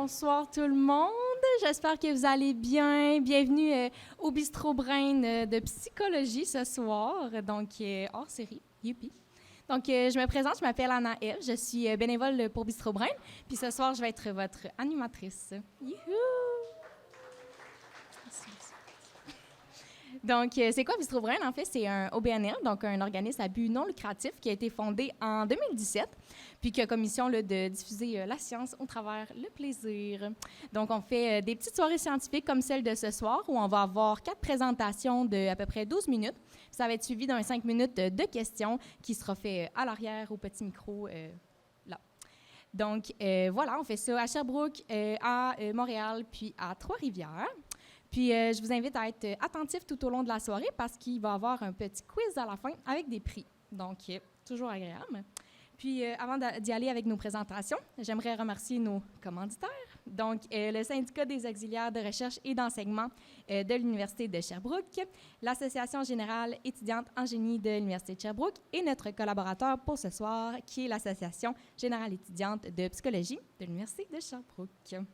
bonsoir tout le monde. J'espère que vous allez bien. Bienvenue au Bistrot Brain de psychologie ce soir, donc hors série. Youpi. Donc, je me présente, je m'appelle Anna L. Je suis bénévole pour Bistrot Brain. Puis ce soir, je vais être votre animatrice. Youhou! Donc, c'est quoi Bistrot Brain? En fait, c'est un OBNL, donc un organisme à but non lucratif qui a été fondé en 2017, puis qui a comme mission là, de diffuser la science au travers le plaisir. Donc, on fait des petites soirées scientifiques comme celle de ce soir, où on va avoir 4 présentations de à peu près 12 minutes. Puis ça va être suivi d'un 5 minutes de questions qui sera fait à l'arrière, au petit micro, là. Donc, voilà, on fait ça à Sherbrooke, à Montréal, puis à Trois-Rivières. Puis, je vous invite à être attentifs tout au long de la soirée parce qu'il va y avoir un petit quiz à la fin avec des prix. Donc, toujours agréable. Puis, avant d'y aller avec nos présentations, j'aimerais remercier nos commanditaires. Donc, le Syndicat des auxiliaires de recherche et d'enseignement de l'Université de Sherbrooke, l'Association générale étudiante en génie de l'Université de Sherbrooke et notre collaborateur pour ce soir, qui est l'Association générale étudiante de psychologie de l'Université de Sherbrooke.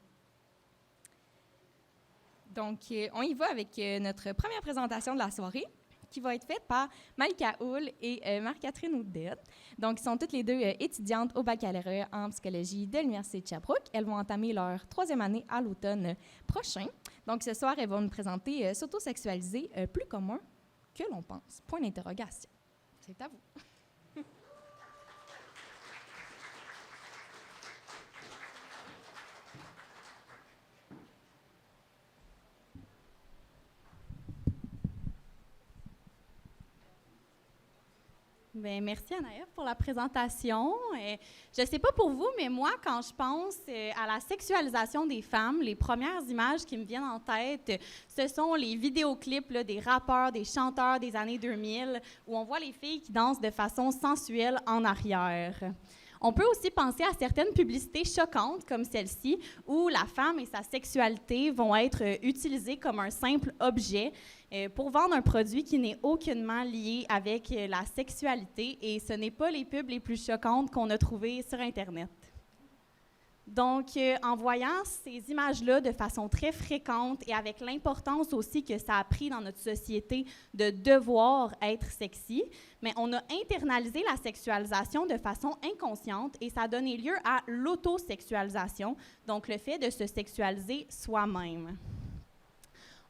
Donc, on y va avec notre première présentation de la soirée, qui va être faite par Malika Hull et Marc-Catherine Oudet. Donc, ils sont toutes les deux étudiantes au baccalauréat en psychologie de l'Université de Sherbrooke. Elles vont entamer leur 3e année à l'automne prochain. Donc, ce soir, elles vont nous présenter S'autosexualiser, plus commun que l'on pense. Point d'interrogation. C'est à vous. Bien, merci Anaëlle pour la présentation. Je ne sais pas pour vous, mais moi, quand je pense à la sexualisation des femmes, les premières images qui me viennent en tête, ce sont les vidéoclips là, des rappeurs, des chanteurs des années 2000, où on voit les filles qui dansent de façon sensuelle en arrière. On peut aussi penser à certaines publicités choquantes comme celle-ci, où la femme et sa sexualité vont être utilisées comme un simple objet pour vendre un produit qui n'est aucunement lié avec la sexualité, et ce n'est pas les pubs les plus choquantes qu'on a trouvées sur Internet. Donc, en voyant ces images-là de façon très fréquente et avec l'importance aussi que ça a pris dans notre société de devoir être sexy, mais on a internalisé la sexualisation de façon inconsciente et ça a donné lieu à l'autosexualisation, donc le fait de se sexualiser soi-même.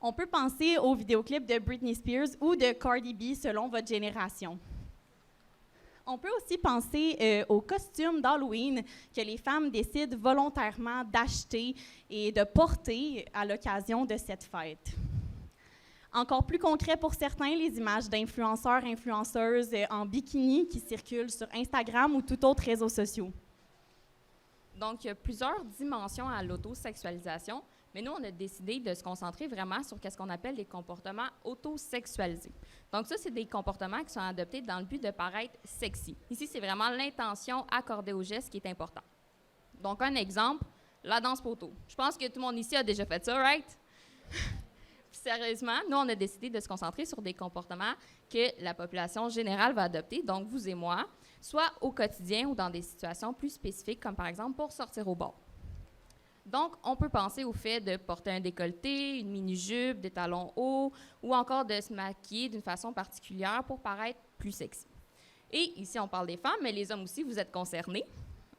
On peut penser aux vidéoclips de Britney Spears ou de Cardi B selon votre génération. On peut aussi penser aux costumes d'Halloween que les femmes décident volontairement d'acheter et de porter à l'occasion de cette fête. Encore plus concret pour certains, les images d'influenceurs, influenceuses en bikini qui circulent sur Instagram ou tout autre réseau social. Donc, il y a plusieurs dimensions à l'autosexualisation, mais nous, on a décidé de se concentrer vraiment sur ce qu'on appelle les comportements autosexualisés. Donc, ça, c'est des comportements qui sont adoptés dans le but de paraître sexy. Ici, c'est vraiment l'intention accordée au geste qui est important. Donc, un exemple, la danse poteau. Je pense que tout le monde ici a déjà fait ça, right? Sérieusement, nous, on a décidé de se concentrer sur des comportements que la population générale va adopter, donc vous et moi, soit au quotidien ou dans des situations plus spécifiques, comme par exemple pour sortir au bar. Donc, on peut penser au fait de porter un décolleté, une mini-jupe, des talons hauts, ou encore de se maquiller d'une façon particulière pour paraître plus sexy. Et ici, on parle des femmes, mais les hommes aussi, vous êtes concernés.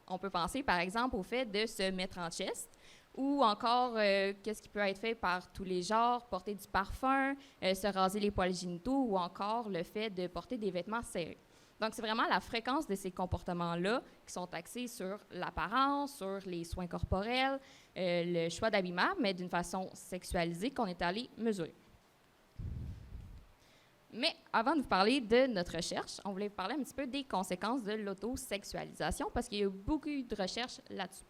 On peut penser, par exemple, au fait de se mettre en chest, ou encore, qu'est-ce qui peut être fait par tous les genres, porter du parfum, se raser les poils génitaux, ou encore le fait de porter des vêtements serrés. Donc, c'est vraiment la fréquence de ces comportements-là qui sont axés sur l'apparence, sur les soins corporels, le choix d'habillement, mais d'une façon sexualisée qu'on est allé mesurer. Mais avant de vous parler de notre recherche, on voulait vous parler un petit peu des conséquences de l'autosexualisation parce qu'il y a eu beaucoup de recherches là-dessus.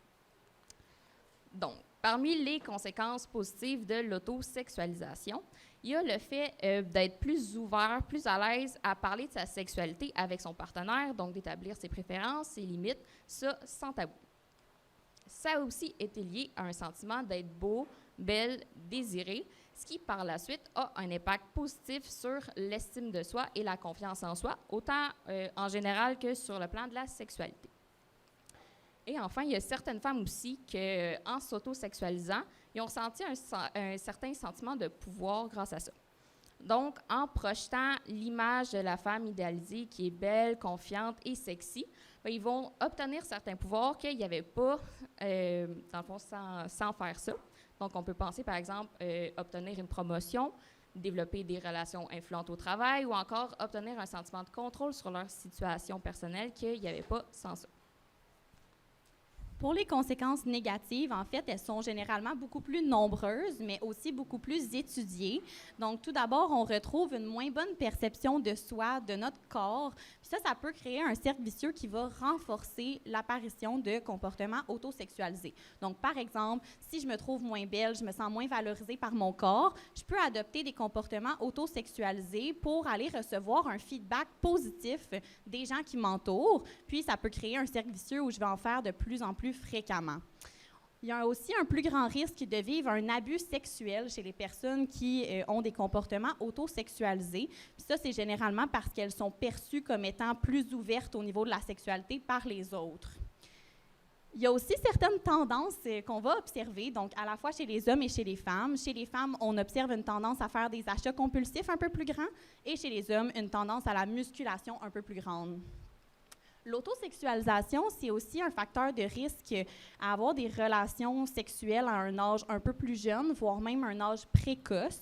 Donc, parmi les conséquences positives de l'autosexualisation, il y a le fait d'être plus ouvert, plus à l'aise à parler de sa sexualité avec son partenaire, donc d'établir ses préférences, ses limites, ça sans tabou. Ça a aussi été lié à un sentiment d'être beau, belle, désiré, ce qui par la suite a un impact positif sur l'estime de soi et la confiance en soi, autant en général que sur le plan de la sexualité. Et enfin, il y a certaines femmes aussi qui, en s'auto-sexualisant, ils ont ressenti un certain sentiment de pouvoir grâce à ça. Donc, en projetant l'image de la femme idéalisée qui est belle, confiante et sexy, bien, ils vont obtenir certains pouvoirs qu'il n'y avait pas, dans le fond, sans faire ça. Donc, on peut penser, par exemple, obtenir une promotion, développer des relations influentes au travail ou encore obtenir un sentiment de contrôle sur leur situation personnelle qu'il n'y avait pas sans ça. Pour les conséquences négatives, en fait, elles sont généralement beaucoup plus nombreuses, mais aussi beaucoup plus étudiées. Donc, tout d'abord, on retrouve une moins bonne perception de soi, de notre corps. Puis ça peut créer un cercle vicieux qui va renforcer l'apparition de comportements autosexualisés. Donc, par exemple, si je me trouve moins belle, je me sens moins valorisée par mon corps, je peux adopter des comportements autosexualisés pour aller recevoir un feedback positif des gens qui m'entourent. Puis, ça peut créer un cercle vicieux où je vais en faire de plus en plus fréquemment. Il y a aussi un plus grand risque de vivre un abus sexuel chez les personnes qui ont des comportements autosexualisés. Puis ça, c'est généralement parce qu'elles sont perçues comme étant plus ouvertes au niveau de la sexualité par les autres. Il y a aussi certaines tendances qu'on va observer, donc à la fois chez les hommes et chez les femmes. Chez les femmes, on observe une tendance à faire des achats compulsifs un peu plus grands et chez les hommes, une tendance à la musculation un peu plus grande. L'autosexualisation, c'est aussi un facteur de risque à avoir des relations sexuelles à un âge un peu plus jeune, voire même un âge précoce.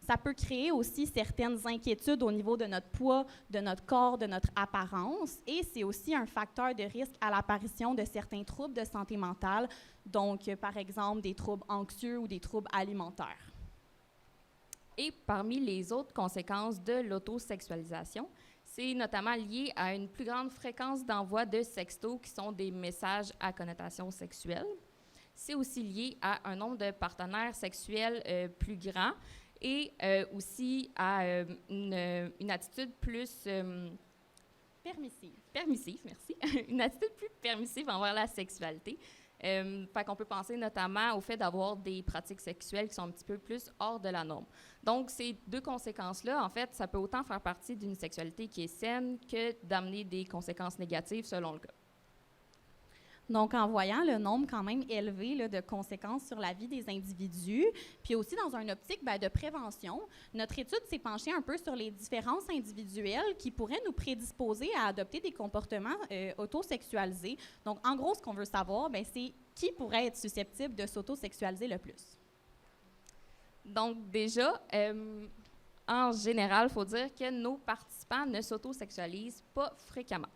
Ça peut créer aussi certaines inquiétudes au niveau de notre poids, de notre corps, de notre apparence, et c'est aussi un facteur de risque à l'apparition de certains troubles de santé mentale, donc par exemple des troubles anxieux ou des troubles alimentaires. Et parmi les autres conséquences de l'autosexualisation, c'est notamment lié à une plus grande fréquence d'envoi de sextos qui sont des messages à connotation sexuelle. C'est aussi lié à un nombre de partenaires sexuels plus grand et aussi à une attitude plus... Permissive, merci. Une attitude plus permissive envers la sexualité. Fait qu'on peut penser notamment au fait d'avoir des pratiques sexuelles qui sont un petit peu plus hors de la norme. Donc, ces deux conséquences-là, en fait, ça peut autant faire partie d'une sexualité qui est saine que d'amener des conséquences négatives selon le cas. Donc, en voyant le nombre quand même élevé là, de conséquences sur la vie des individus, puis aussi dans une optique de prévention, notre étude s'est penchée un peu sur les différences individuelles qui pourraient nous prédisposer à adopter des comportements autosexualisés. Donc, en gros, ce qu'on veut savoir, c'est qui pourrait être susceptible de s'autosexualiser le plus? Donc, déjà, en général, il faut dire que nos participants ne s'autosexualisent pas fréquemment.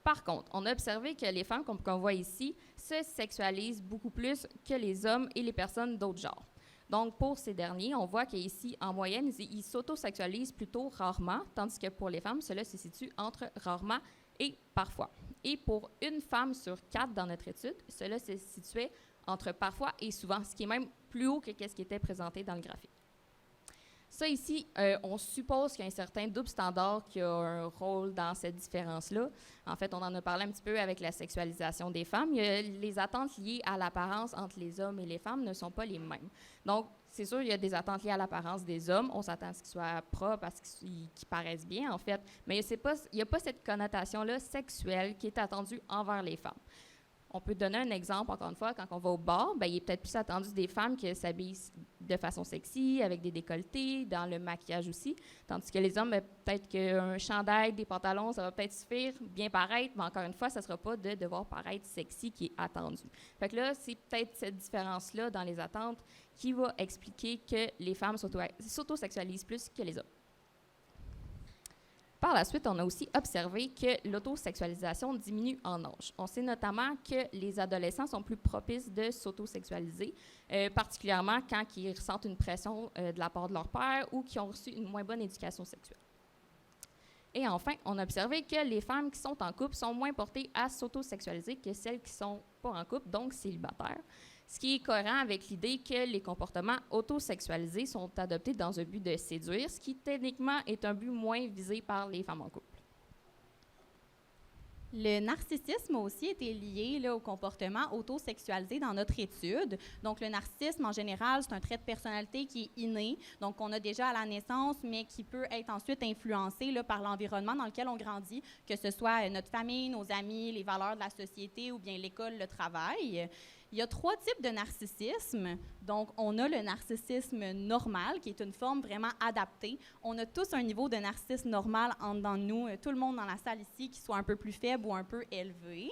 Par contre, on a observé que les femmes qu'on voit ici se sexualisent beaucoup plus que les hommes et les personnes d'autres genres. Donc, pour ces derniers, on voit qu'ici, en moyenne, ils s'autosexualisent plutôt rarement, tandis que pour les femmes, cela se situe entre rarement et parfois. Et pour une femme sur 4 dans notre étude, cela se situait entre parfois et souvent, ce qui est même plus haut que ce qui était présenté dans le graphique. Ça ici, on suppose qu'il y a un certain double standard qui a un rôle dans cette différence-là. En fait, on en a parlé un petit peu avec la sexualisation des femmes. Les attentes liées à l'apparence entre les hommes et les femmes ne sont pas les mêmes. Donc, c'est sûr, il y a des attentes liées à l'apparence des hommes. On s'attend à ce qu'ils soient propres, à ce qu'ils paraissent bien, en fait. Mais il n'y a pas cette connotation-là sexuelle qui est attendue envers les femmes. On peut donner un exemple, encore une fois, quand on va au bar, il est peut-être plus attendu des femmes qui s'habillent de façon sexy, avec des décolletés, dans le maquillage aussi, tandis que les hommes, peut-être qu'un chandail, des pantalons, ça va peut-être suffire, bien paraître, mais encore une fois, ça ne sera pas de devoir paraître sexy qui est attendu. Fait que là, c'est peut-être cette différence-là dans les attentes qui va expliquer que les femmes s'autosexualisent plus que les hommes. Par la suite, on a aussi observé que l'autosexualisation diminue en âge. On sait notamment que les adolescents sont plus propices de s'autosexualiser, particulièrement quand ils ressentent une pression de la part de leur père ou qui ont reçu une moins bonne éducation sexuelle. Et enfin, on a observé que les femmes qui sont en couple sont moins portées à s'autosexualiser que celles qui ne sont pas en couple, donc célibataires. Ce qui est cohérent avec l'idée que les comportements autosexualisés sont adoptés dans un but de séduire, ce qui techniquement est un but moins visé par les femmes en couple. Le narcissisme a aussi été lié là, au comportement autosexualisé dans notre étude. Donc, le narcissisme, en général, c'est un trait de personnalité qui est inné, donc qu'on a déjà à la naissance, mais qui peut être ensuite influencé là, par l'environnement dans lequel on grandit, que ce soit notre famille, nos amis, les valeurs de la société ou bien l'école, le travail. Il y a 3 types de narcissisme. Donc, on a le narcissisme normal, qui est une forme vraiment adaptée. On a tous un niveau de narcissisme normal en dedans de nous, tout le monde dans la salle ici, qui soit un peu plus faible ou un peu élevé.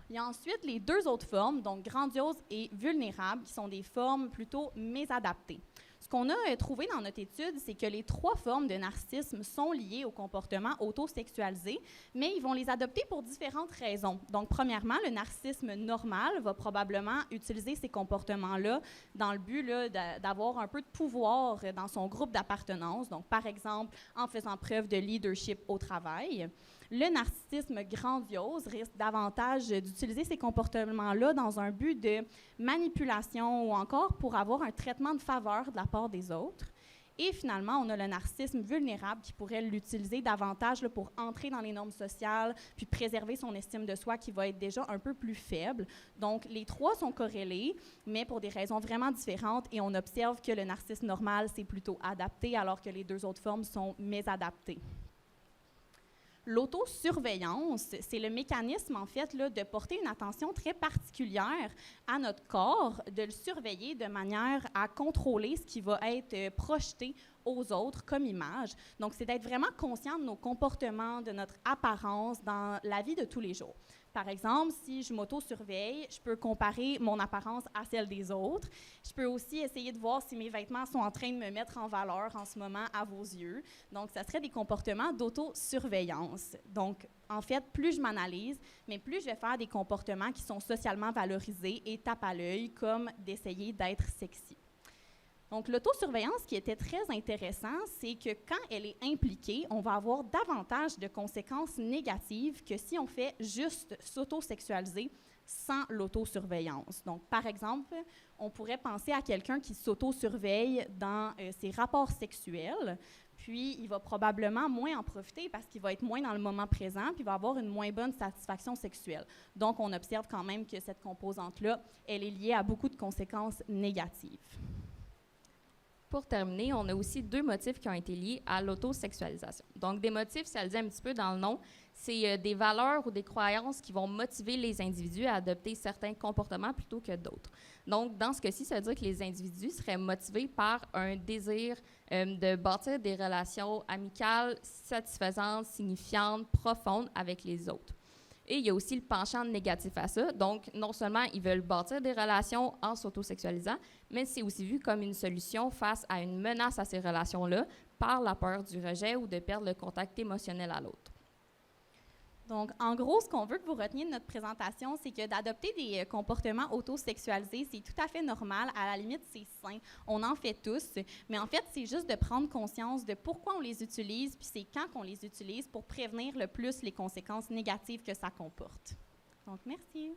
Il y a ensuite les 2 autres formes, donc grandiose et vulnérable, qui sont des formes plutôt mésadaptées. Ce qu'on a trouvé dans notre étude, c'est que les 3 formes de narcissisme sont liées au comportement autosexualisé, mais ils vont les adopter pour différentes raisons. Donc, premièrement, le narcissisme normal va probablement utiliser ces comportements-là dans le but là, d'avoir un peu de pouvoir dans son groupe d'appartenance. Donc, par exemple, en faisant preuve de leadership au travail. Le narcissisme grandiose risque davantage d'utiliser ces comportements-là dans un but de manipulation ou encore pour avoir un traitement de faveur de la part des autres. Et finalement, on a le narcissisme vulnérable qui pourrait l'utiliser davantage là, pour entrer dans les normes sociales puis préserver son estime de soi qui va être déjà un peu plus faible. Donc, les 3 sont corrélés, mais pour des raisons vraiment différentes et on observe que le narcissisme normal, c'est plutôt adapté alors que les 2 autres formes sont mésadaptées. L'autosurveillance, c'est le mécanisme, en fait, là, de porter une attention très particulière à notre corps, de le surveiller de manière à contrôler ce qui va être projeté aux autres comme image. Donc, c'est d'être vraiment conscient de nos comportements, de notre apparence dans la vie de tous les jours. Par exemple, si je m'auto-surveille, je peux comparer mon apparence à celle des autres. Je peux aussi essayer de voir si mes vêtements sont en train de me mettre en valeur en ce moment à vos yeux. Donc, ça serait des comportements d'auto-surveillance. Donc, en fait, plus je m'analyse, mais plus je vais faire des comportements qui sont socialement valorisés et tapent à l'œil, comme d'essayer d'être sexy. Donc, l'autosurveillance, ce qui était très intéressant, c'est que quand elle est impliquée, on va avoir davantage de conséquences négatives que si on fait juste s'autosexualiser sans l'autosurveillance. Donc, par exemple, on pourrait penser à quelqu'un qui s'autosurveille dans ses rapports sexuels, puis il va probablement moins en profiter parce qu'il va être moins dans le moment présent, puis il va avoir une moins bonne satisfaction sexuelle. Donc, on observe quand même que cette composante-là, elle est liée à beaucoup de conséquences négatives. Pour terminer, on a aussi 2 motifs qui ont été liés à l'autosexualisation. Donc, des motifs, ça le dit un petit peu dans le nom, c'est des valeurs ou des croyances qui vont motiver les individus à adopter certains comportements plutôt que d'autres. Donc, dans ce cas-ci, ça veut dire que les individus seraient motivés par un désir de bâtir des relations amicales, satisfaisantes, signifiantes, profondes avec les autres. Et il y a aussi le penchant négatif à ça. Donc, non seulement ils veulent bâtir des relations en s'autosexualisant, mais c'est aussi vu comme une solution face à une menace à ces relations-là par la peur du rejet ou de perdre le contact émotionnel à l'autre. Donc, en gros, ce qu'on veut que vous reteniez de notre présentation, c'est que d'adopter des comportements autosexualisés, c'est tout à fait normal. À la limite, c'est sain. On en fait tous. Mais en fait, c'est juste de prendre conscience de pourquoi on les utilise, puis c'est quand qu'on les utilise pour prévenir le plus les conséquences négatives que ça comporte. Donc, merci.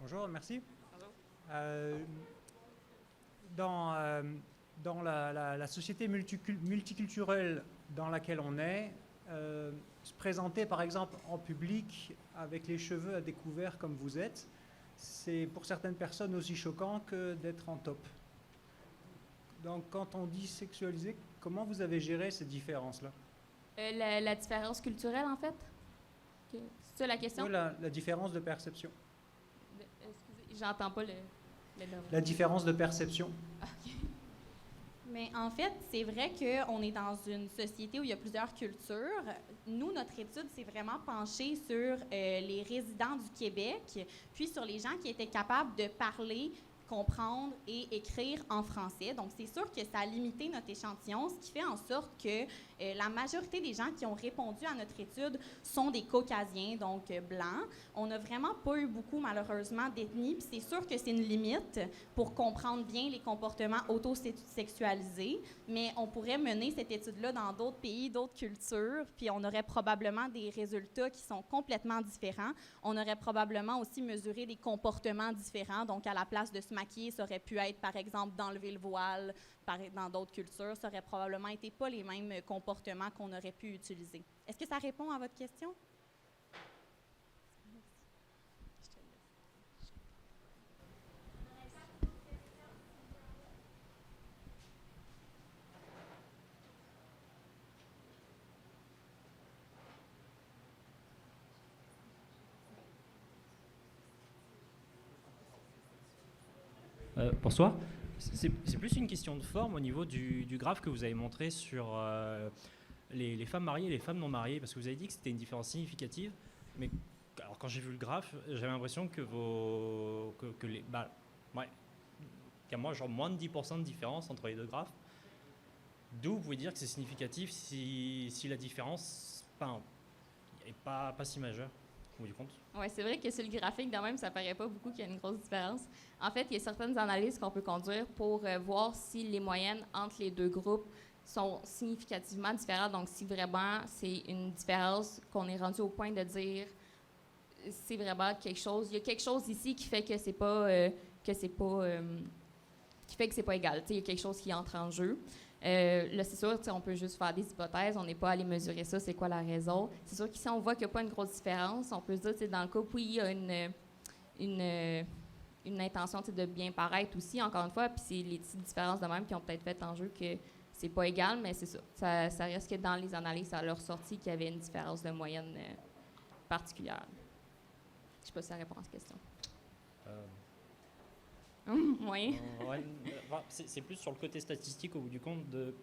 Bonjour, merci. Bonjour. Dans la société multiculturelle dans laquelle on est, se présenter par exemple en public avec les cheveux à découvert comme vous êtes, c'est pour certaines personnes aussi choquant que d'être en top. Donc quand on dit sexualisé, comment vous avez géré ces différences-là? La différence culturelle, en fait? C'est ça la question? Oui, la différence de perception. Excusez, j'entends pas le La différence de perception. OK. Mais en fait, c'est vrai qu'on est dans une société où il y a plusieurs cultures. Nous, notre étude s'est vraiment penchée sur les résidents du Québec, puis sur les gens qui étaient capables de parler, comprendre et écrire en français. Donc, c'est sûr que ça a limité notre échantillon, ce qui fait en sorte que La majorité des gens qui ont répondu à notre étude sont des Caucasiens, donc blancs. On n'a vraiment pas eu beaucoup, malheureusement, d'ethnie, puis c'est sûr que c'est une limite pour comprendre bien les comportements autosexualisés, mais on pourrait mener cette étude-là dans d'autres pays, d'autres cultures, puis on aurait probablement des résultats qui sont complètement différents. On aurait probablement aussi mesuré des comportements différents, donc à la place de se maquiller, ça aurait pu être, par exemple, d'enlever le voile. Dans d'autres cultures, ça aurait probablement été pas les mêmes comportements qu'on aurait pu utiliser. Est-ce que ça répond à votre question? Bonsoir. C'est plus une question de forme au niveau du graphe que vous avez montré sur les femmes mariées et les femmes non mariées, parce que vous avez dit que c'était une différence significative, mais alors quand j'ai vu le graphe, j'avais l'impression que il y a moins de 10% de différence entre les deux graphes. D'où vous pouvez dire que c'est significatif si la différence n'est pas si majeure, au bout du compte. Oui, c'est vrai que sur le graphique, de même, ça paraît pas beaucoup qu'il y a une grosse différence. En fait, il y a certaines analyses qu'on peut conduire pour voir si les moyennes entre les deux groupes sont significativement différentes. Donc, si vraiment c'est une différence qu'on est rendu au point de dire c'est vraiment quelque chose. Il y a quelque chose ici qui fait que c'est pas égal. Il y a quelque chose qui entre en jeu. Là, c'est sûr, on peut juste faire des hypothèses. On n'est pas allé mesurer ça, c'est quoi la raison. C'est sûr qu'ici, on voit qu'il n'y a pas une grosse différence. On peut se dire, dans le cas où il y a une intention de bien paraître aussi, encore une fois, puis c'est les petites différences de même qui ont peut-être fait en jeu que c'est pas égal, mais c'est ça. Ça reste que dans les analyses, ça leur sorti qu'il y avait une différence de moyenne particulière. Je ne sais pas si ça répond à cette question. Oui. C'est plus sur le côté statistique au bout du compte de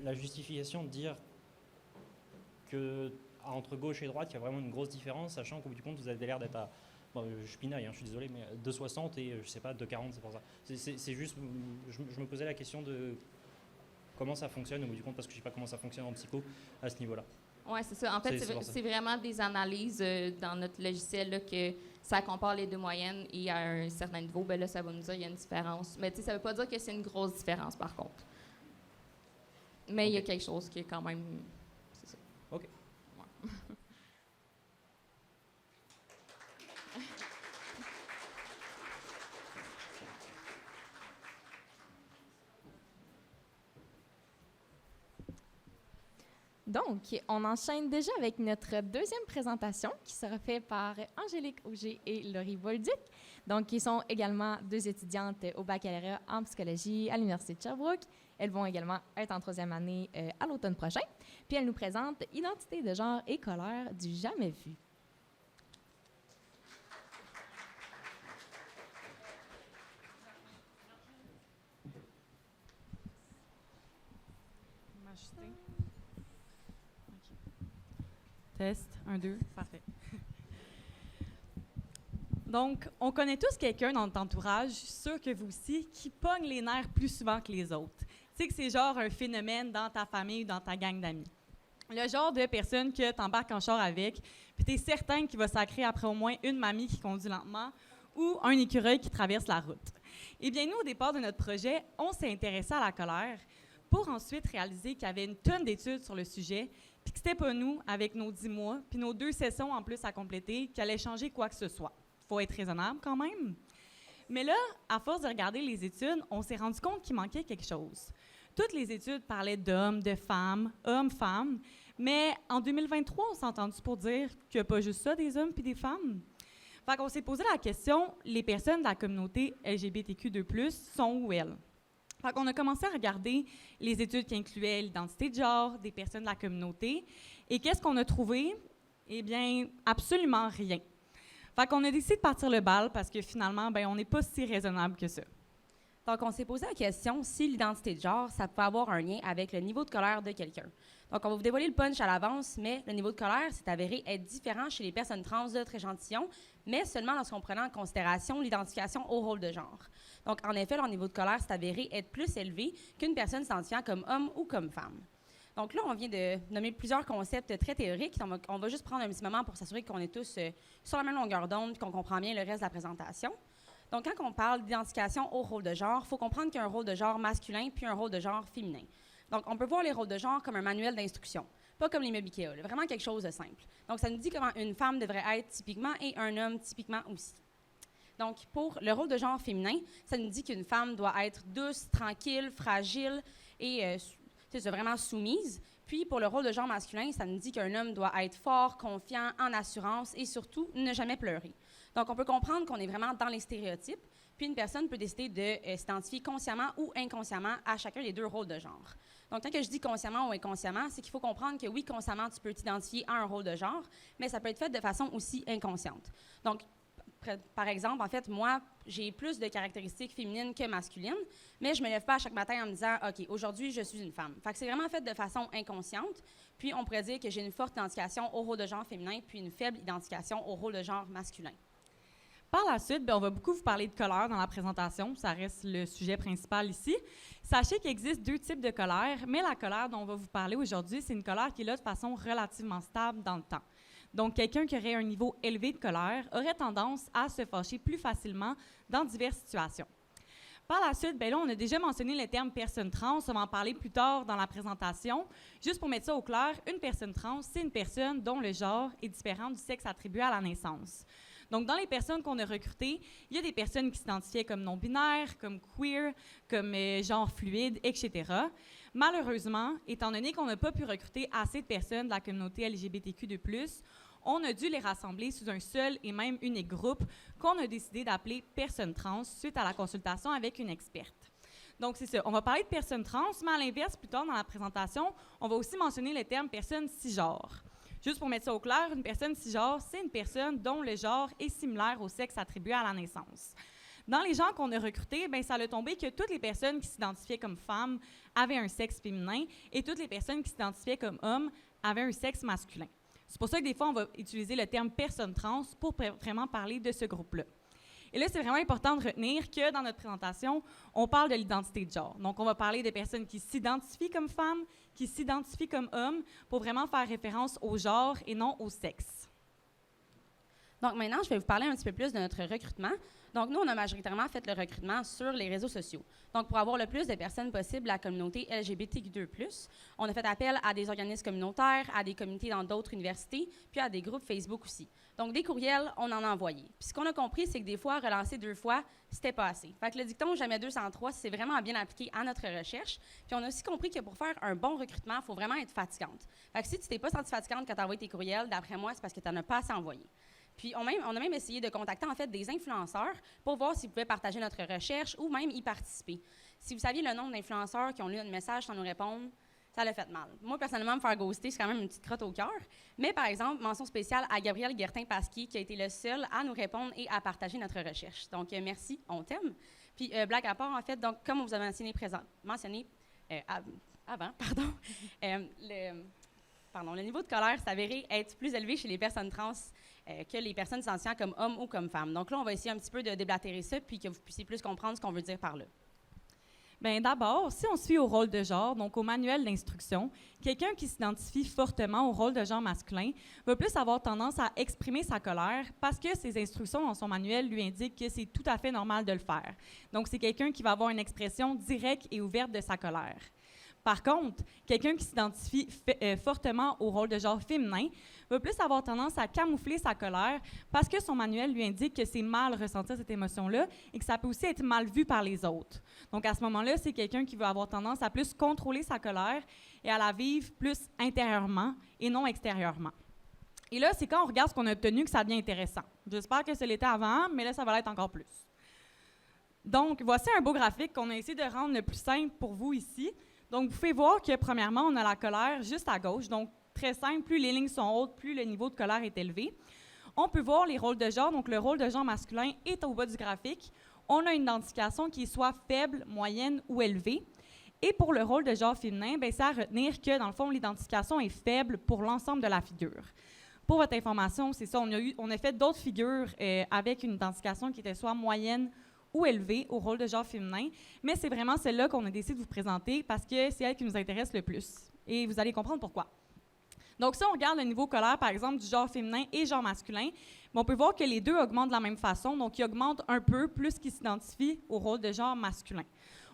la justification de dire que entre gauche et droite il y a vraiment une grosse différence, sachant qu'au bout du compte vous avez l'air d'être à je pinaille, je suis désolé, mais 2,60 et je sais pas 2,40, c'est pour ça. C'est juste, je me posais la question de comment ça fonctionne au bout du compte, parce que je sais pas comment ça fonctionne en psycho à ce niveau-là. Oui, c'est ça. En fait, c'est vraiment des analyses dans notre logiciel là, que ça compare les deux moyennes et à un certain niveau, ben là, ça va nous dire qu'il y a une différence. Mais ça ne veut pas dire que c'est une grosse différence, par contre. Mais il y a quelque chose qui est quand même... C'est ça. OK. Ouais. Donc, on enchaîne déjà avec notre deuxième présentation qui sera faite par Angélique Auger et Laurie Bolduc. Donc, ils sont également deux étudiantes au baccalauréat en psychologie à l'Université de Sherbrooke. Elles vont également être en troisième année à l'automne prochain. Puis, elles nous présentent « Identité de genre et colère du jamais vu ». Test, 1, 2, parfait. Donc, on connaît tous quelqu'un dans notre entourage, je suis sûre que vous aussi, qui pogne les nerfs plus souvent que les autres. Tu sais que c'est genre un phénomène dans ta famille ou dans ta gang d'amis. Le genre de personne que tu embarques en char avec, puis tu es certain qu'il va sacrer après au moins une mamie qui conduit lentement ou un écureuil qui traverse la route. Eh bien, nous, au départ de notre projet, on s'est intéressé à la colère pour ensuite réaliser qu'il y avait une tonne d'études sur le sujet, puis que c'était pas nous, avec nos 10 mois, puis nos 2 sessions en plus à compléter, qui allaient changer quoi que ce soit. Il faut être raisonnable quand même. Mais là, à force de regarder les études, on s'est rendu compte qu'il manquait quelque chose. Toutes les études parlaient d'hommes, de femmes, hommes-femmes, mais en 2023, on s'est entendu pour dire qu'il n'y a pas juste ça, des hommes puis des femmes. Fait qu'on s'est posé la question, les personnes de la communauté LGBTQ2+, sont où elles? Fait qu'on a commencé à regarder les études qui incluaient l'identité de genre des personnes de la communauté. Et qu'est-ce qu'on a trouvé? Eh bien, absolument rien. Fait qu'on a décidé de partir le bal parce que finalement, on n'est pas si raisonnable que ça. Donc, on s'est posé la question si l'identité de genre, ça pouvait avoir un lien avec le niveau de colère de quelqu'un. Donc, on va vous dévoiler le punch à l'avance, mais le niveau de colère s'est avéré être différent chez les personnes trans de notre échantillon, mais seulement lorsqu'on prenait en considération l'identification au rôle de genre. Donc, en effet, leur niveau de colère s'est avéré être plus élevé qu'une personne s'identifiant comme homme ou comme femme. Donc là, on vient de nommer plusieurs concepts très théoriques. On va juste prendre un petit moment pour s'assurer qu'on est tous sur la même longueur d'onde et qu'on comprend bien le reste de la présentation. Donc, quand on parle d'identification au rôle de genre, il faut comprendre qu'il y a un rôle de genre masculin puis un rôle de genre féminin. Donc, on peut voir les rôles de genre comme un manuel d'instruction, pas comme les meubles Ikea, là, vraiment quelque chose de simple. Donc, ça nous dit comment une femme devrait être typiquement et un homme typiquement aussi. Donc, pour le rôle de genre féminin, ça nous dit qu'une femme doit être douce, tranquille, fragile et c'est vraiment soumise. Puis, pour le rôle de genre masculin, ça nous dit qu'un homme doit être fort, confiant, en assurance et surtout ne jamais pleurer. Donc, on peut comprendre qu'on est vraiment dans les stéréotypes, puis une personne peut décider de s'identifier consciemment ou inconsciemment à chacun des deux rôles de genre. Donc, quand je dis consciemment ou inconsciemment, c'est qu'il faut comprendre que oui, consciemment, tu peux t'identifier à un rôle de genre, mais ça peut être fait de façon aussi inconsciente. Donc, par exemple, en fait, moi, j'ai plus de caractéristiques féminines que masculines, mais je me lève pas à chaque matin en me disant « OK, aujourd'hui, je suis une femme ». Fait que c'est vraiment fait de façon inconsciente, puis on pourrait dire que j'ai une forte identification au rôle de genre féminin, puis une faible identification au rôle de genre masculin. Par la suite, on va beaucoup vous parler de colère dans la présentation. Ça reste le sujet principal ici. Sachez qu'il existe 2 types de colère, mais la colère dont on va vous parler aujourd'hui, c'est une colère qui est là de façon relativement stable dans le temps. Donc, quelqu'un qui aurait un niveau élevé de colère aurait tendance à se fâcher plus facilement dans diverses situations. Par la suite, là, on a déjà mentionné le terme « personne trans ». On va en parler plus tard dans la présentation. Juste pour mettre ça au clair, une personne trans, c'est une personne dont le genre est différent du sexe attribué à la naissance. Donc, dans les personnes qu'on a recrutées, il y a des personnes qui s'identifiaient comme non-binaires, comme queer, comme genre fluide, etc. Malheureusement, étant donné qu'on n'a pas pu recruter assez de personnes de la communauté LGBTQ2+, on a dû les rassembler sous un seul et même unique groupe qu'on a décidé d'appeler « personnes trans » suite à la consultation avec une experte. Donc, c'est ça. On va parler de personnes trans, mais à l'inverse, plus tard dans la présentation, on va aussi mentionner le terme « personne cisgenre ». Juste pour mettre ça au clair, une personne cisgenre, c'est une personne dont le genre est similaire au sexe attribué à la naissance. Dans les gens qu'on a recrutés, ça a tombé que toutes les personnes qui s'identifiaient comme femmes avaient un sexe féminin et toutes les personnes qui s'identifiaient comme hommes avaient un sexe masculin. C'est pour ça que des fois, on va utiliser le terme « personne trans » pour vraiment parler de ce groupe-là. Et là, c'est vraiment important de retenir que dans notre présentation, on parle de l'identité de genre. Donc, on va parler de personnes qui s'identifient comme femmes, qui s'identifient comme hommes, pour vraiment faire référence au genre et non au sexe. Donc, maintenant, je vais vous parler un petit peu plus de notre recrutement. Donc, nous, on a majoritairement fait le recrutement sur les réseaux sociaux. Donc, pour avoir le plus de personnes possible de la communauté LGBTQ2+, on a fait appel à des organismes communautaires, à des comités dans d'autres universités, puis à des groupes Facebook aussi. Donc, des courriels, on en a envoyé. Puis, ce qu'on a compris, c'est que des fois, relancer 2 fois, c'était pas assez. Fait que le dicton « jamais 203 », c'est vraiment bien appliqué à notre recherche. Puis, on a aussi compris que pour faire un bon recrutement, il faut vraiment être fatigante. Fait que si tu t'es pas sentie fatigante quand tu as envoyé tes courriels, d'après moi, c'est parce que tu n'en as pas assez envoyé. Puis, on a même essayé de contacter, en fait, des influenceurs pour voir s'ils pouvaient partager notre recherche ou même y participer. Si vous saviez le nombre d'influenceurs qui ont lu notre message sans nous répondre, ça l'a fait mal. Moi, personnellement, me faire ghoster, c'est quand même une petite crotte au cœur. Mais, par exemple, mention spéciale à Gabriel Guertin-Pasquier, qui a été le seul à nous répondre et à partager notre recherche. Donc, merci, on t'aime. Puis, blague à part, en fait, donc, comme vous avez mentionné avant, le niveau de colère s'avérait être plus élevé chez les personnes trans que les personnes s'identifiant comme hommes ou comme femmes. Donc là, on va essayer un petit peu de déblatérer ça, puis que vous puissiez plus comprendre ce qu'on veut dire par là. Bien, d'abord, si on suit au rôle de genre, donc au manuel d'instruction, quelqu'un qui s'identifie fortement au rôle de genre masculin va plus avoir tendance à exprimer sa colère parce que ses instructions dans son manuel lui indiquent que c'est tout à fait normal de le faire. Donc, c'est quelqu'un qui va avoir une expression directe et ouverte de sa colère. Par contre, quelqu'un qui s'identifie fortement au rôle de genre féminin va plus avoir tendance à camoufler sa colère parce que son manuel lui indique que c'est mal ressentir cette émotion-là et que ça peut aussi être mal vu par les autres. Donc, à ce moment-là, c'est quelqu'un qui va avoir tendance à plus contrôler sa colère et à la vivre plus intérieurement et non extérieurement. Et là, c'est quand on regarde ce qu'on a obtenu que ça devient intéressant. J'espère que ce l'était avant, mais là, ça va l'être encore plus. Donc, voici un beau graphique qu'on a essayé de rendre le plus simple pour vous ici. Donc, vous pouvez voir que, premièrement, on a la colère juste à gauche. Donc, très simple, plus les lignes sont hautes, plus le niveau de colère est élevé. On peut voir les rôles de genre. Donc, le rôle de genre masculin est au bas du graphique. On a une identification qui est soit faible, moyenne ou élevée. Et pour le rôle de genre féminin, c'est à retenir que, dans le fond, l'identification est faible pour l'ensemble de la figure. Pour votre information, c'est ça, on a fait d'autres figures avec une identification qui était soit moyenne ou élevée au rôle de genre féminin, mais c'est vraiment celle-là qu'on a décidé de vous présenter parce que c'est elle qui nous intéresse le plus. Et vous allez comprendre pourquoi. Donc, si on regarde le niveau colère, par exemple, du genre féminin et genre masculin, on peut voir que les deux augmentent de la même façon. Donc, ils augmentent un peu plus qu'ils s'identifient au rôle de genre masculin.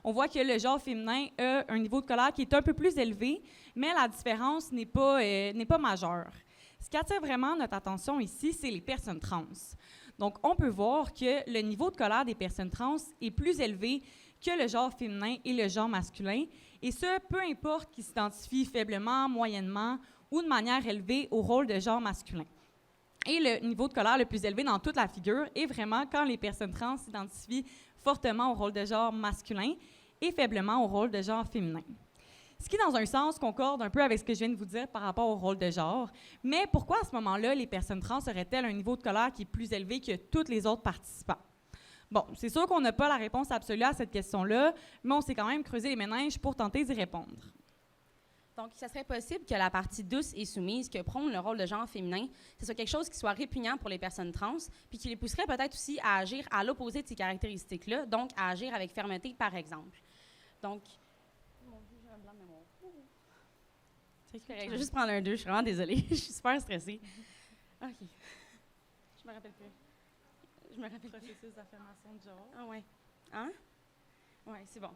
On voit que le genre féminin a un niveau de colère qui est un peu plus élevé, mais la différence n'est pas majeure. Ce qui attire vraiment notre attention ici, c'est les personnes trans. Donc, on peut voir que le niveau de colère des personnes trans est plus élevé que le genre féminin et le genre masculin, et ce, peu importe qu'ils s'identifient faiblement, moyennement ou de manière élevée au rôle de genre masculin. Et le niveau de colère le plus élevé dans toute la figure est vraiment quand les personnes trans s'identifient fortement au rôle de genre masculin et faiblement au rôle de genre féminin. Ce qui, dans un sens, concorde un peu avec ce que je viens de vous dire par rapport au rôle de genre. Mais pourquoi, à ce moment-là, les personnes trans auraient-elles un niveau de colère qui est plus élevé que tous les autres participants? Bon, c'est sûr qu'on n'a pas la réponse absolue à cette question-là, mais on s'est quand même creusé les méninges pour tenter d'y répondre. Donc, ça serait possible que la partie douce et soumise que prône le rôle de genre féminin, ce soit quelque chose qui soit répugnant pour les personnes trans, puis qui les pousserait peut-être aussi à agir à l'opposé de ces caractéristiques-là, donc à agir avec fermeté, par exemple. Donc, mon Dieu, j'ai un blanc de mémoire. C'est correct, je vais juste prendre un 2, je suis vraiment désolée, je suis super stressée. OK. Je me rappelle plus. Je me rappelle Processus d'affirmation de genre. Ah ouais. Hein? Oui, c'est bon.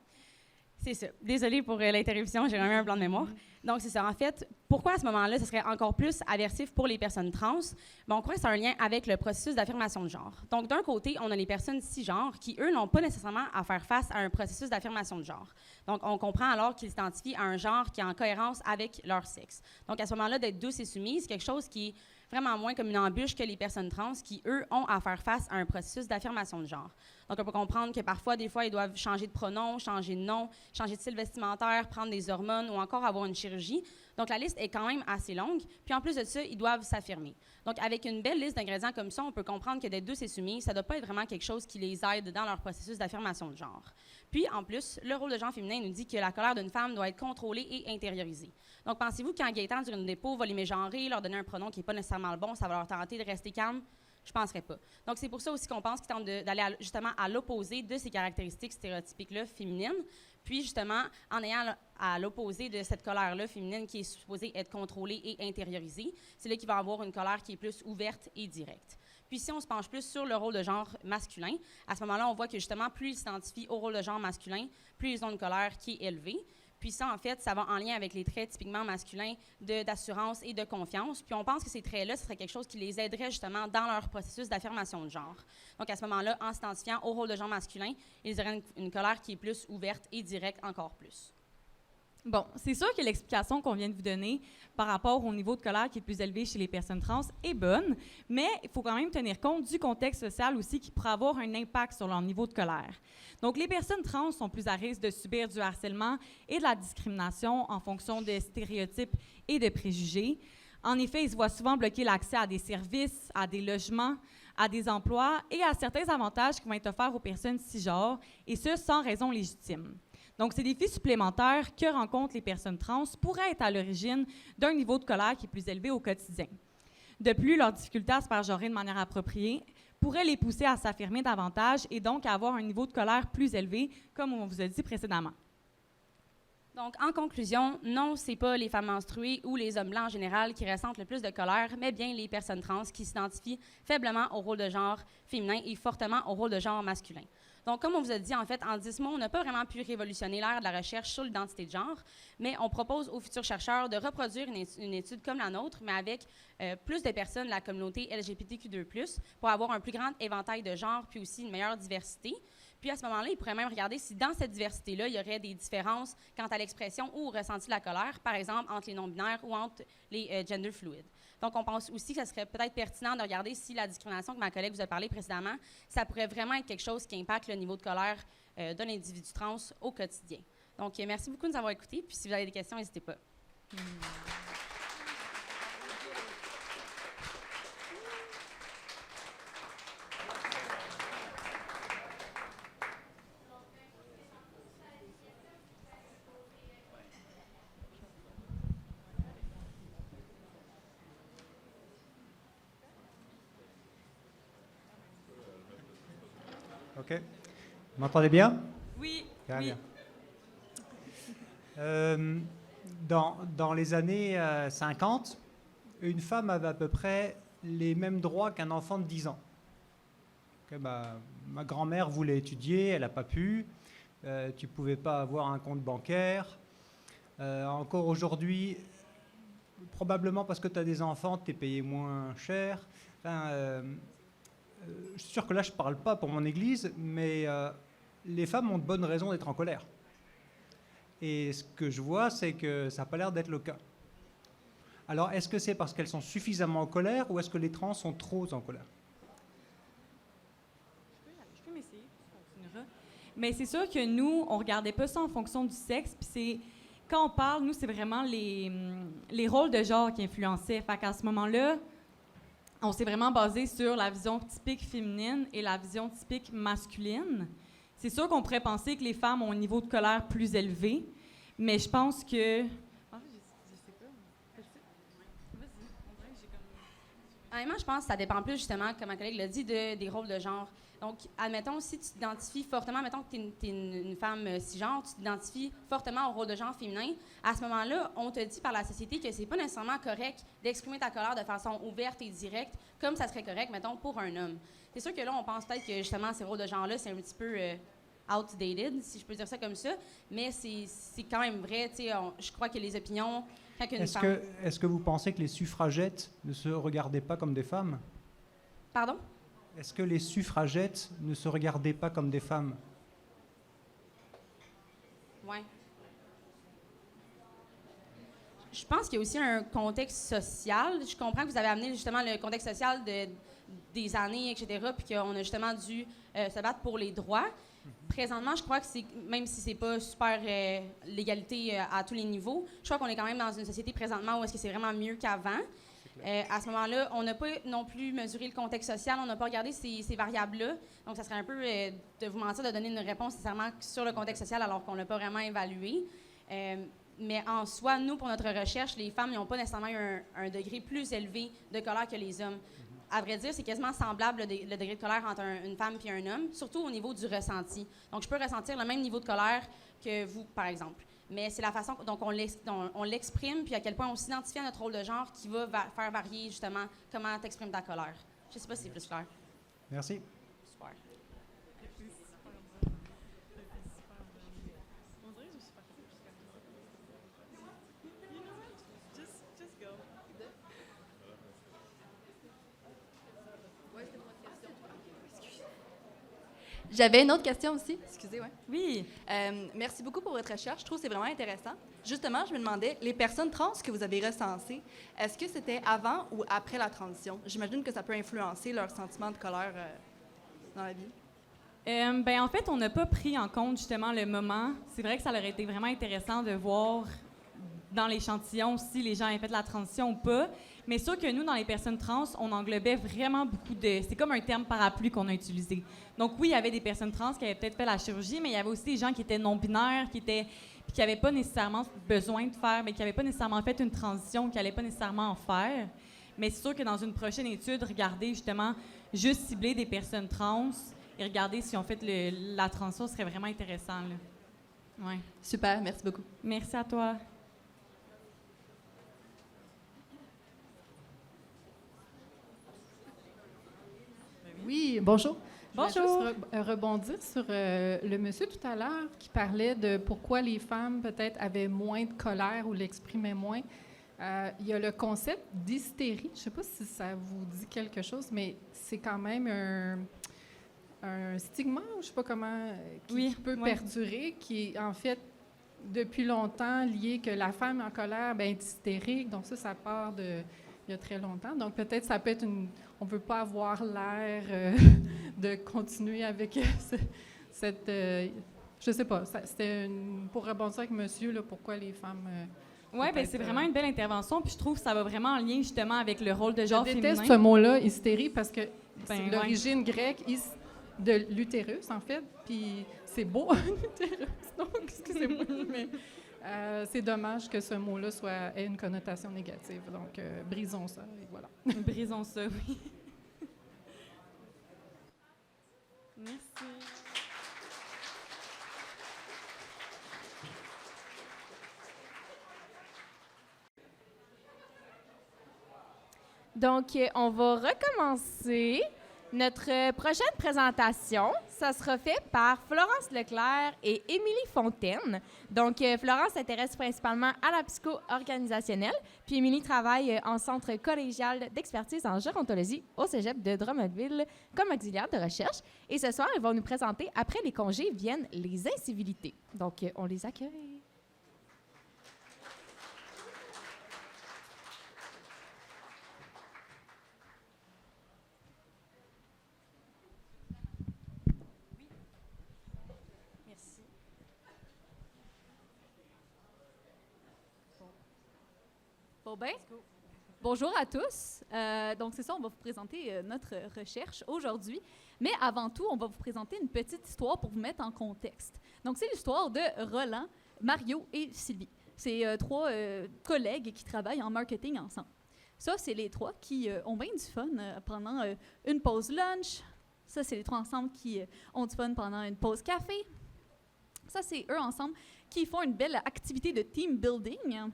C'est ça. Désolée pour l'interruption, j'ai remis un blanc de mémoire. Donc, c'est ça. En fait, pourquoi à ce moment-là, ce serait encore plus aversif pour les personnes trans? Bien, on croit que c'est un lien avec le processus d'affirmation de genre. Donc, d'un côté, on a les personnes cisgenres qui, eux, n'ont pas nécessairement à faire face à un processus d'affirmation de genre. Donc, on comprend alors qu'ils s'identifient à un genre qui est en cohérence avec leur sexe. Donc, à ce moment-là, d'être douce et soumise, c'est quelque chose qui est vraiment moins comme une embûche que les personnes trans qui, eux, ont à faire face à un processus d'affirmation de genre. Donc, on peut comprendre que parfois, des fois, ils doivent changer de pronom, changer de nom, changer de style vestimentaire, prendre des hormones ou encore avoir une chirurgie. Donc, la liste est quand même assez longue. Puis, en plus de ça, ils doivent s'affirmer. Donc, avec une belle liste d'ingrédients comme ça, on peut comprendre que d'être douce et soumise, ça ne doit pas être vraiment quelque chose qui les aide dans leur processus d'affirmation de genre. Puis, en plus, le rôle de genre féminin nous dit que la colère d'une femme doit être contrôlée et intériorisée. Donc, pensez-vous qu'en Gaëtan, durant une dépôt, va les mégenrer, leur donner un pronom qui n'est pas nécessairement le bon, ça va leur tenter de rester calme? Je ne penserais pas. Donc, c'est pour ça aussi qu'on pense qu'ils tentent d'aller justement à l'opposé de ces caractéristiques stéréotypiques-là féminines, puis justement, en ayant à l'opposé de cette colère-là féminine qui est supposée être contrôlée et intériorisée, c'est là qu'il va avoir une colère qui est plus ouverte et directe. Puis si on se penche plus sur le rôle de genre masculin, à ce moment-là, on voit que justement, plus ils s'identifient au rôle de genre masculin, plus ils ont une colère qui est élevée. Puis ça, en fait, ça va en lien avec les traits typiquement masculins d'assurance et de confiance. Puis on pense que ces traits-là, ce serait quelque chose qui les aiderait justement dans leur processus d'affirmation de genre. Donc à ce moment-là, en s'identifiant au rôle de genre masculin, ils auraient une colère qui est plus ouverte et directe encore plus. Bon, c'est sûr que l'explication qu'on vient de vous donner par rapport au niveau de colère qui est plus élevé chez les personnes trans est bonne, mais il faut quand même tenir compte du contexte social aussi qui pourrait avoir un impact sur leur niveau de colère. Donc, les personnes trans sont plus à risque de subir du harcèlement et de la discrimination en fonction de stéréotypes et de préjugés. En effet, ils se voient souvent bloquer l'accès à des services, à des logements, à des emplois et à certains avantages qui vont être offerts aux personnes cisgenres, et ce, sans raison légitime. Donc, ces défis supplémentaires que rencontrent les personnes trans pourraient être à l'origine d'un niveau de colère qui est plus élevé au quotidien. De plus, leur difficulté à se faire genrer de manière appropriée pourrait les pousser à s'affirmer davantage et donc à avoir un niveau de colère plus élevé, comme on vous a dit précédemment. Donc, en conclusion, non, c'est pas les femmes menstruées ou les hommes blancs en général qui ressentent le plus de colère, mais bien les personnes trans qui s'identifient faiblement au rôle de genre féminin et fortement au rôle de genre masculin. Donc, comme on vous a dit, en fait, en 10 mots, on n'a pas vraiment pu révolutionner l'ère de la recherche sur l'identité de genre, mais on propose aux futurs chercheurs de reproduire une étude comme la nôtre, mais avec plus de personnes de la communauté LGBTQ2+, pour avoir un plus grand éventail de genres, puis aussi une meilleure diversité. Puis à ce moment-là, ils pourraient même regarder si dans cette diversité-là, il y aurait des différences quant à l'expression ou au ressenti de la colère, par exemple entre les non-binaires ou entre les gender fluides. Donc, on pense aussi que ce serait peut-être pertinent de regarder si la discrimination que ma collègue vous a parlé précédemment, ça pourrait vraiment être quelque chose qui impacte le niveau de colère d'un individu trans au quotidien. Donc, merci beaucoup de nous avoir écoutés. Puis si vous avez des questions, n'hésitez pas. OK. Vous m'entendez bien? Oui, Très oui. bien. dans les années 50, une femme avait à peu près les mêmes droits qu'un enfant de 10 ans. Ma grand-mère voulait étudier, elle n'a pas pu. Tu ne pouvais pas avoir un compte bancaire. Encore aujourd'hui, probablement parce que tu as des enfants, tu es payé moins cher. Enfin, je suis sûr que là, je ne parle pas pour mon église, mais les femmes ont de bonnes raisons d'être en colère. Et ce que je vois, c'est que ça n'a pas l'air d'être le cas. Alors, est-ce que c'est parce qu'elles sont suffisamment en colère ou est-ce que les trans sont trop en colère? Je peux m'essayer, tu continueras. Mais c'est sûr que nous, on ne regardait pas ça en fonction du sexe. Puis c'est, quand on parle, nous, c'est vraiment les rôles de genre qui influençaient. Fait qu'à ce moment-là, on s'est vraiment basé sur la vision typique féminine et la vision typique masculine. C'est sûr qu'on pourrait penser que les femmes ont un niveau de colère plus élevé, mais je pense que... Honnêtement, je pense que ça dépend plus, justement, comme ma collègue l'a dit, des rôles de genre. Donc, admettons, si tu t'identifies fortement, mettons que tu es une femme cisgenre, tu t'identifies fortement au rôle de genre féminin, à ce moment-là, on te dit par la société que c'est pas nécessairement correct d'exprimer ta colère de façon ouverte et directe, comme ça serait correct, mettons, pour un homme. C'est sûr que là, on pense peut-être que, justement, ces rôles de genre-là, c'est un petit peu outdated, si je peux dire ça comme ça, mais c'est quand même vrai, tu sais, je crois que les opinions... Est-ce que vous pensez que les suffragettes ne se regardaient pas comme des femmes? Pardon? Est-ce que les suffragettes ne se regardaient pas comme des femmes? Oui. Je pense qu'il y a aussi un contexte social. Je comprends que vous avez amené justement le contexte social des années, etc., puis qu'on a justement dû se battre pour les droits. Présentement, je crois que même si c'est pas super l'égalité à tous les niveaux, je crois qu'on est quand même dans une société présentement où est-ce que c'est vraiment mieux qu'avant. À ce moment-là, on n'a pas non plus mesuré le contexte social, on n'a pas regardé ces variables-là. Donc, ça serait un peu de vous mentir de donner une réponse nécessairement sur le contexte social alors qu'on ne l'a pas vraiment évalué. Mais en soi, nous, pour notre recherche, les femmes n'ont pas nécessairement eu un degré plus élevé de colère que les hommes. À vrai dire, c'est quasiment semblable le degré de colère entre une femme et un homme, surtout au niveau du ressenti. Donc, je peux ressentir le même niveau de colère que vous, par exemple. Mais c'est la façon dont on l'exprime, puis à quel point on s'identifie à notre rôle de genre qui va faire varier, justement, comment tu exprimes ta colère. Je ne sais pas si c'est plus clair. Merci. Super. J'avais une autre question aussi. Excusez, ouais. Oui. Merci beaucoup pour votre recherche. Je trouve que c'est vraiment intéressant. Justement, je me demandais, les personnes trans que vous avez recensées, est-ce que c'était avant ou après la transition? J'imagine que ça peut influencer leur sentiment de colère dans la vie. En fait, on n'a pas pris en compte justement le moment. C'est vrai que ça aurait été vraiment intéressant de voir dans l'échantillon si les gens avaient fait de la transition ou pas. Mais sûr que nous, dans les personnes trans, on englobait vraiment beaucoup de... C'est comme un terme parapluie qu'on a utilisé. Donc oui, il y avait des personnes trans qui avaient peut-être fait la chirurgie, mais il y avait aussi des gens qui étaient non-binaires, qui n'avaient pas nécessairement besoin de faire, mais qui n'avaient pas nécessairement fait une transition, qui n'allaient pas nécessairement en faire. Mais c'est sûr que dans une prochaine étude, regarder justement, juste cibler des personnes trans et regarder si on fait la transition serait vraiment intéressant. Là. Ouais. Super, merci beaucoup. Merci à toi. Oui, bonjour. Bonjour. Je voulais juste rebondir sur le monsieur tout à l'heure qui parlait de pourquoi les femmes peut-être avaient moins de colère ou l'exprimaient moins. Il y a le concept d'hystérie. Je ne sais pas si ça vous dit quelque chose, mais c'est quand même un stigma, je ne sais pas comment, qui peut perdurer, qui est en fait depuis longtemps lié que la femme en colère est hystérique. Donc ça part de... il y a très longtemps. Donc, peut-être ça peut être on ne veut pas avoir l'air de continuer avec cette... je ne sais pas. C'était pour rebondir avec monsieur, là, pourquoi les femmes... Oui, c'est vraiment une belle intervention. Puis je trouve que ça va vraiment en lien, justement, avec le rôle de genre féminin. Je déteste ce mot-là, hystérie, parce que c'est l'origine grecque de l'utérus, en fait. Puis c'est beau, l'utérus. Donc, excusez-moi, mais... c'est dommage que ce mot-là ait une connotation négative. Donc, brisons ça, et voilà. Brisons ça, oui. Merci. Donc, on va recommencer. Notre prochaine présentation, ça sera fait par Florence Leclerc et Émilie Fontaine. Donc, Florence s'intéresse principalement à la psycho-organisationnelle, puis Émilie travaille en centre collégial d'expertise en gérontologie au cégep de Drummondville comme auxiliaire de recherche. Et ce soir, ils vont nous présenter, après les congés, viennent les incivilités. Donc, on les accueille. Bon ben, bonjour à tous. Donc c'est ça, on va vous présenter notre recherche aujourd'hui. Mais avant tout, on va vous présenter une petite histoire pour vous mettre en contexte. Donc c'est l'histoire de Roland, Mario et Sylvie. C'est trois collègues qui travaillent en marketing ensemble. Ça, c'est les trois qui ont bien du fun pendant une pause lunch. Ça, c'est les trois ensemble qui ont du fun pendant une pause café. Ça, c'est eux ensemble qui font une belle activité de team building.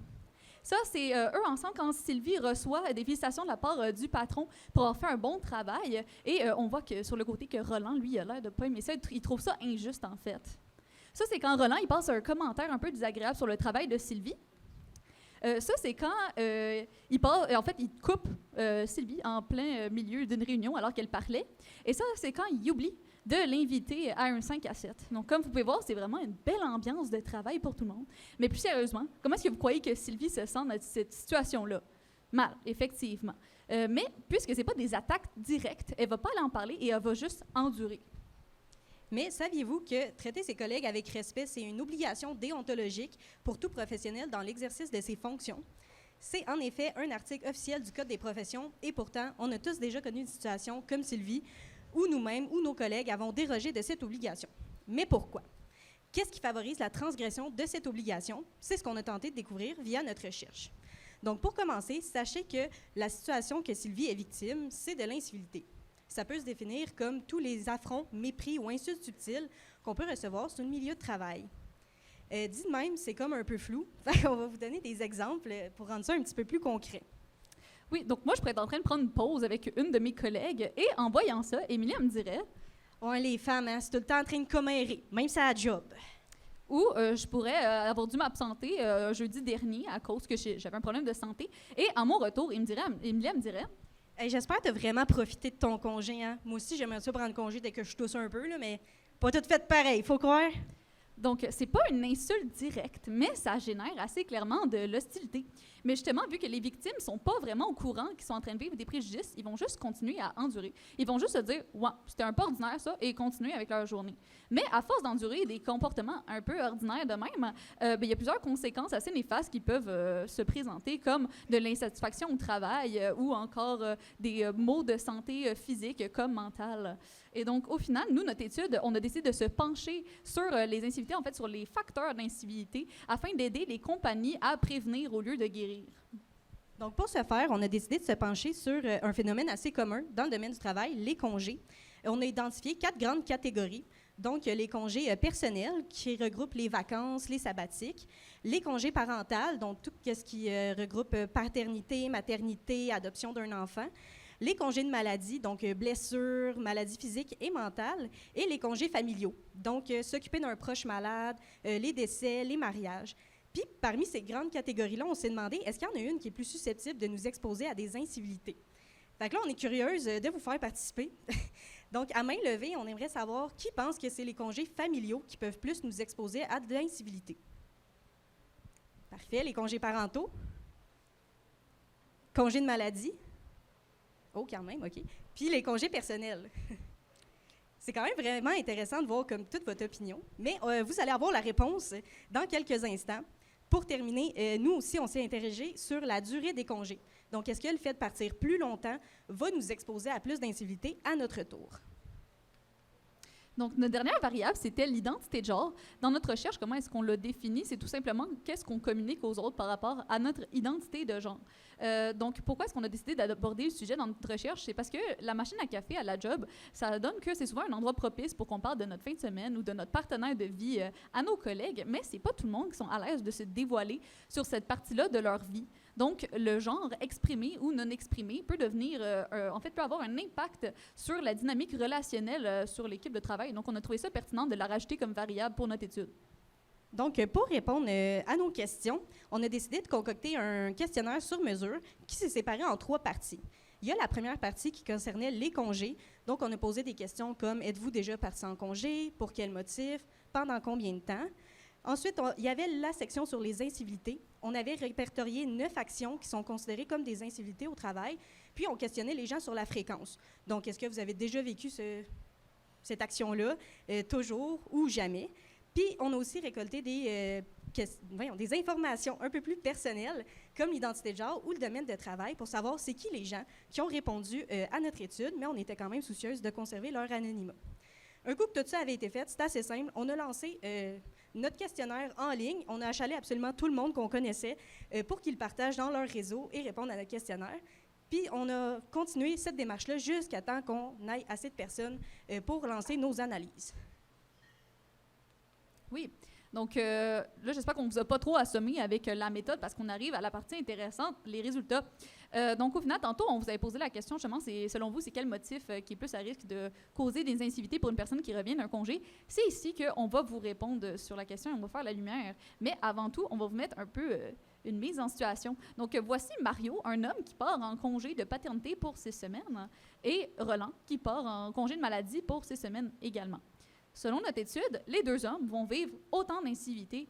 Ça, c'est eux ensemble quand Sylvie reçoit des félicitations de la part du patron pour avoir fait un bon travail. Et on voit que sur le côté que Roland, lui, il a l'air de pas aimer ça. Il trouve ça injuste, en fait. Ça, c'est quand Roland, il passe un commentaire un peu désagréable sur le travail de Sylvie. Ça, c'est quand il coupe Sylvie en plein milieu d'une réunion alors qu'elle parlait. Et ça, c'est quand il oublie de l'inviter à un 5 à 7. Donc, comme vous pouvez voir, c'est vraiment une belle ambiance de travail pour tout le monde. Mais plus sérieusement, comment est-ce que vous croyez que Sylvie se sent dans cette situation-là? Mal, effectivement. Mais puisque ce n'est pas des attaques directes, elle ne va pas aller en parler et elle va juste endurer. Mais saviez-vous que traiter ses collègues avec respect, c'est une obligation déontologique pour tout professionnel dans l'exercice de ses fonctions? C'est en effet un article officiel du Code des professions et pourtant, on a tous déjà connu une situation comme Sylvie où nous-mêmes ou nos collègues avons dérogé de cette obligation. Mais pourquoi? Qu'est-ce qui favorise la transgression de cette obligation? C'est ce qu'on a tenté de découvrir via notre recherche. Donc, pour commencer, sachez que la situation que Sylvie est victime, c'est de l'incivilité. Ça peut se définir comme tous les affronts, mépris ou insultes subtiles qu'on peut recevoir sur le milieu de travail. Dit de même, c'est comme un peu flou. On va vous donner des exemples pour rendre ça un petit peu plus concret. Oui, donc moi, je pourrais être en train de prendre une pause avec une de mes collègues et en voyant ça, Émilie, elle me dirait... Ouais, les femmes, hein, c'est tout le temps en train de commérer, même si c'est à job. Ou je pourrais avoir dû m'absenter jeudi dernier à cause que j'avais un problème de santé. Et à mon retour, Émilie, elle me dirait... Hey, j'espère que tu as vraiment profité de ton congé. Hein? Moi aussi, j'aimerais ça prendre congé dès que je tousse un peu, là, mais pas tout fait pareil, faut croire. Donc, c'est pas une insulte directe, mais ça génère assez clairement de l'hostilité. Mais justement, vu que les victimes sont pas vraiment au courant qu'ils sont en train de vivre des préjudices, ils vont juste continuer à endurer. Ils vont juste se dire « Ouais, c'était un peu ordinaire ça » et continuer avec leur journée. Mais à force d'endurer des comportements un peu ordinaires de même, il y a plusieurs conséquences assez néfastes qui peuvent se présenter, comme de l'insatisfaction au travail ou encore des maux de santé physique comme mentale. Et donc, au final, nous, notre étude, on a décidé de se pencher sur les incivilités, en fait, sur les facteurs d'incivilité, afin d'aider les compagnies à prévenir au lieu de guérir. Donc, pour ce faire, on a décidé de se pencher sur un phénomène assez commun dans le domaine du travail, les congés. On a identifié 4 grandes catégories. Donc, les congés personnels, qui regroupent les vacances, les sabbatiques, les congés parentaux, donc tout ce qui regroupe paternité, maternité, adoption d'un enfant, les congés de maladie, donc blessures, maladies physiques et mentales, et les congés familiaux, donc s'occuper d'un proche malade, les décès, les mariages. Puis, parmi ces grandes catégories-là, on s'est demandé, est-ce qu'il y en a une qui est plus susceptible de nous exposer à des incivilités? Fait que là, on est curieuse de vous faire participer. Donc, à main levée, on aimerait savoir qui pense que c'est les congés familiaux qui peuvent plus nous exposer à de l'incivilité. Parfait. Les congés parentaux? Congés de maladie? Oh, quand même, OK. Puis les congés personnels. C'est quand même vraiment intéressant de voir comme toute votre opinion. Mais vous allez avoir la réponse dans quelques instants. Pour terminer, nous aussi, on s'est interrogé sur la durée des congés. Donc, est-ce que le fait de partir plus longtemps va nous exposer à plus d'incivilité à notre tour? Donc, notre dernière variable, c'était l'identité de genre. Dans notre recherche, comment est-ce qu'on l'a défini? C'est tout simplement qu'est-ce qu'on communique aux autres par rapport à notre identité de genre. Donc, pourquoi est-ce qu'on a décidé d'aborder le sujet dans notre recherche? C'est parce que la machine à café à la job, ça donne que c'est souvent un endroit propice pour qu'on parle de notre fin de semaine ou de notre partenaire de vie à nos collègues, mais c'est pas tout le monde qui sont à l'aise de se dévoiler sur cette partie-là de leur vie. Donc, le genre exprimé ou non exprimé peut devenir, peut avoir un impact sur la dynamique relationnelle sur l'équipe de travail. Donc, on a trouvé ça pertinent de la rajouter comme variable pour notre étude. Donc, pour répondre à nos questions, on a décidé de concocter un questionnaire sur mesure qui s'est séparé en 3 parties. Il y a la première partie qui concernait les congés. Donc, on a posé des questions comme « Êtes-vous déjà parti en congé? Pour quel motif? Pendant combien de temps? » Ensuite, il y avait la section sur les incivilités. On avait répertorié 9 actions qui sont considérées comme des incivilités au travail. Puis, on questionnait les gens sur la fréquence. Donc, est-ce que vous avez déjà vécu cette action-là, toujours ou jamais? Puis, on a aussi récolté des informations un peu plus personnelles, comme l'identité de genre ou le domaine de travail, pour savoir c'est qui les gens qui ont répondu à notre étude, mais on était quand même soucieuse de conserver leur anonymat. Un coup que tout ça avait été fait, c'était assez simple. On a lancé notre questionnaire en ligne. On a achalé absolument tout le monde qu'on connaissait pour qu'ils le partagent dans leur réseau et répondent à notre questionnaire. Puis, on a continué cette démarche-là jusqu'à temps qu'on ait assez de personnes pour lancer nos analyses. Oui. Donc, là, j'espère qu'on ne vous a pas trop assommé avec la méthode parce qu'on arrive à la partie intéressante, les résultats. Donc, au final, tantôt, on vous avait posé la question, justement, selon vous, c'est quel motif qui est plus à risque de causer des incivilités pour une personne qui revient d'un congé? C'est ici qu'on va vous répondre sur la question et on va faire la lumière. Mais avant tout, on va vous mettre un peu une mise en situation. Donc, voici Mario, un homme qui part en congé de paternité pour 6 semaines, et Roland, qui part en congé de maladie pour 6 semaines également. Selon notre étude, les 2 hommes vont vivre autant d'incivilité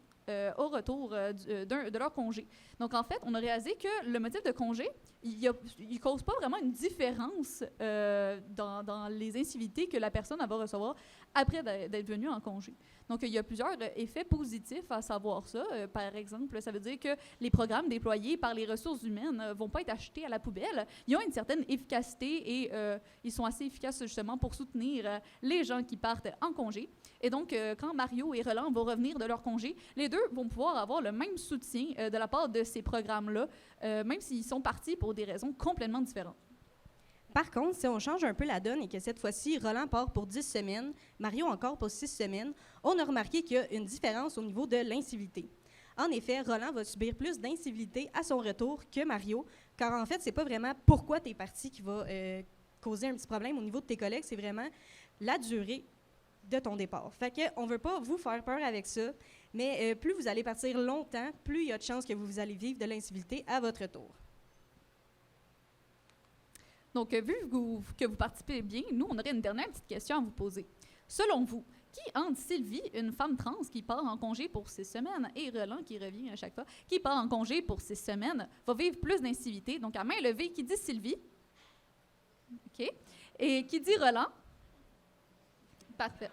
au retour de leur congé. Donc, en fait, on a réalisé que le motif de congé, il ne cause pas vraiment une différence dans les incivilités que la personne va recevoir après d'être venue en congé. Donc, il y a plusieurs effets positifs à savoir ça. Par exemple, ça veut dire que les programmes déployés par les ressources humaines ne vont pas être achetés à la poubelle. Ils ont une certaine efficacité et ils sont assez efficaces justement pour soutenir les gens qui partent en congé. Et donc, quand Mario et Roland vont revenir de leur congé, les 2 vont pouvoir avoir le même soutien de la part de ces programmes-là, même s'ils sont partis pour des raisons complètement différentes. Par contre, si on change un peu la donne et que cette fois-ci, Roland part pour 10 semaines, Mario encore pour 6 semaines, on a remarqué qu'il y a une différence au niveau de l'incivilité. En effet, Roland va subir plus d'incivilité à son retour que Mario, car en fait, c'est pas vraiment pourquoi tu es parti qui va causer un petit problème au niveau de tes collègues, c'est vraiment la durée de ton départ. Fait qu'on ne veut pas vous faire peur avec ça, mais plus vous allez partir longtemps, plus il y a de chances que vous allez vivre de l'incivilité à votre tour. Donc, vu que vous participez bien, nous, on aurait une dernière petite question à vous poser. Selon vous, qui entre Sylvie, une femme trans qui part en congé pour 6 semaines, et Roland, qui revient à chaque fois, qui part en congé pour 6 semaines, va vivre plus d'incivilité? Donc, à main levée, qui dit Sylvie? OK. Et qui dit Roland? Parfait.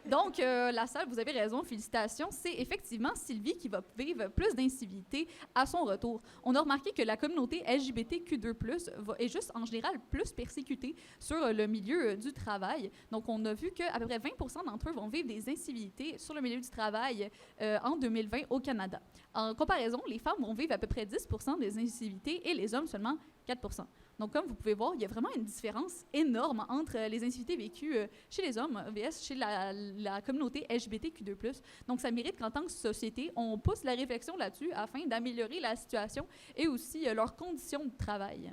Donc, la salle, vous avez raison, félicitations. C'est effectivement Sylvie qui va vivre plus d'incivilité à son retour. On a remarqué que la communauté LGBTQ2+, est juste en général plus persécutée sur le milieu du travail. Donc, on a vu qu'à peu près 20% d'entre eux vont vivre des incivilités sur le milieu du travail en 2020 au Canada. En comparaison, les femmes vont vivre à peu près 10% des incivilités et les hommes seulement 4%. Donc, comme vous pouvez voir, il y a vraiment une différence énorme entre les incivilités vécues chez les hommes vs chez la communauté LGBTQ2+. Donc, ça mérite qu'en tant que société, on pousse la réflexion là-dessus afin d'améliorer la situation et aussi leurs conditions de travail.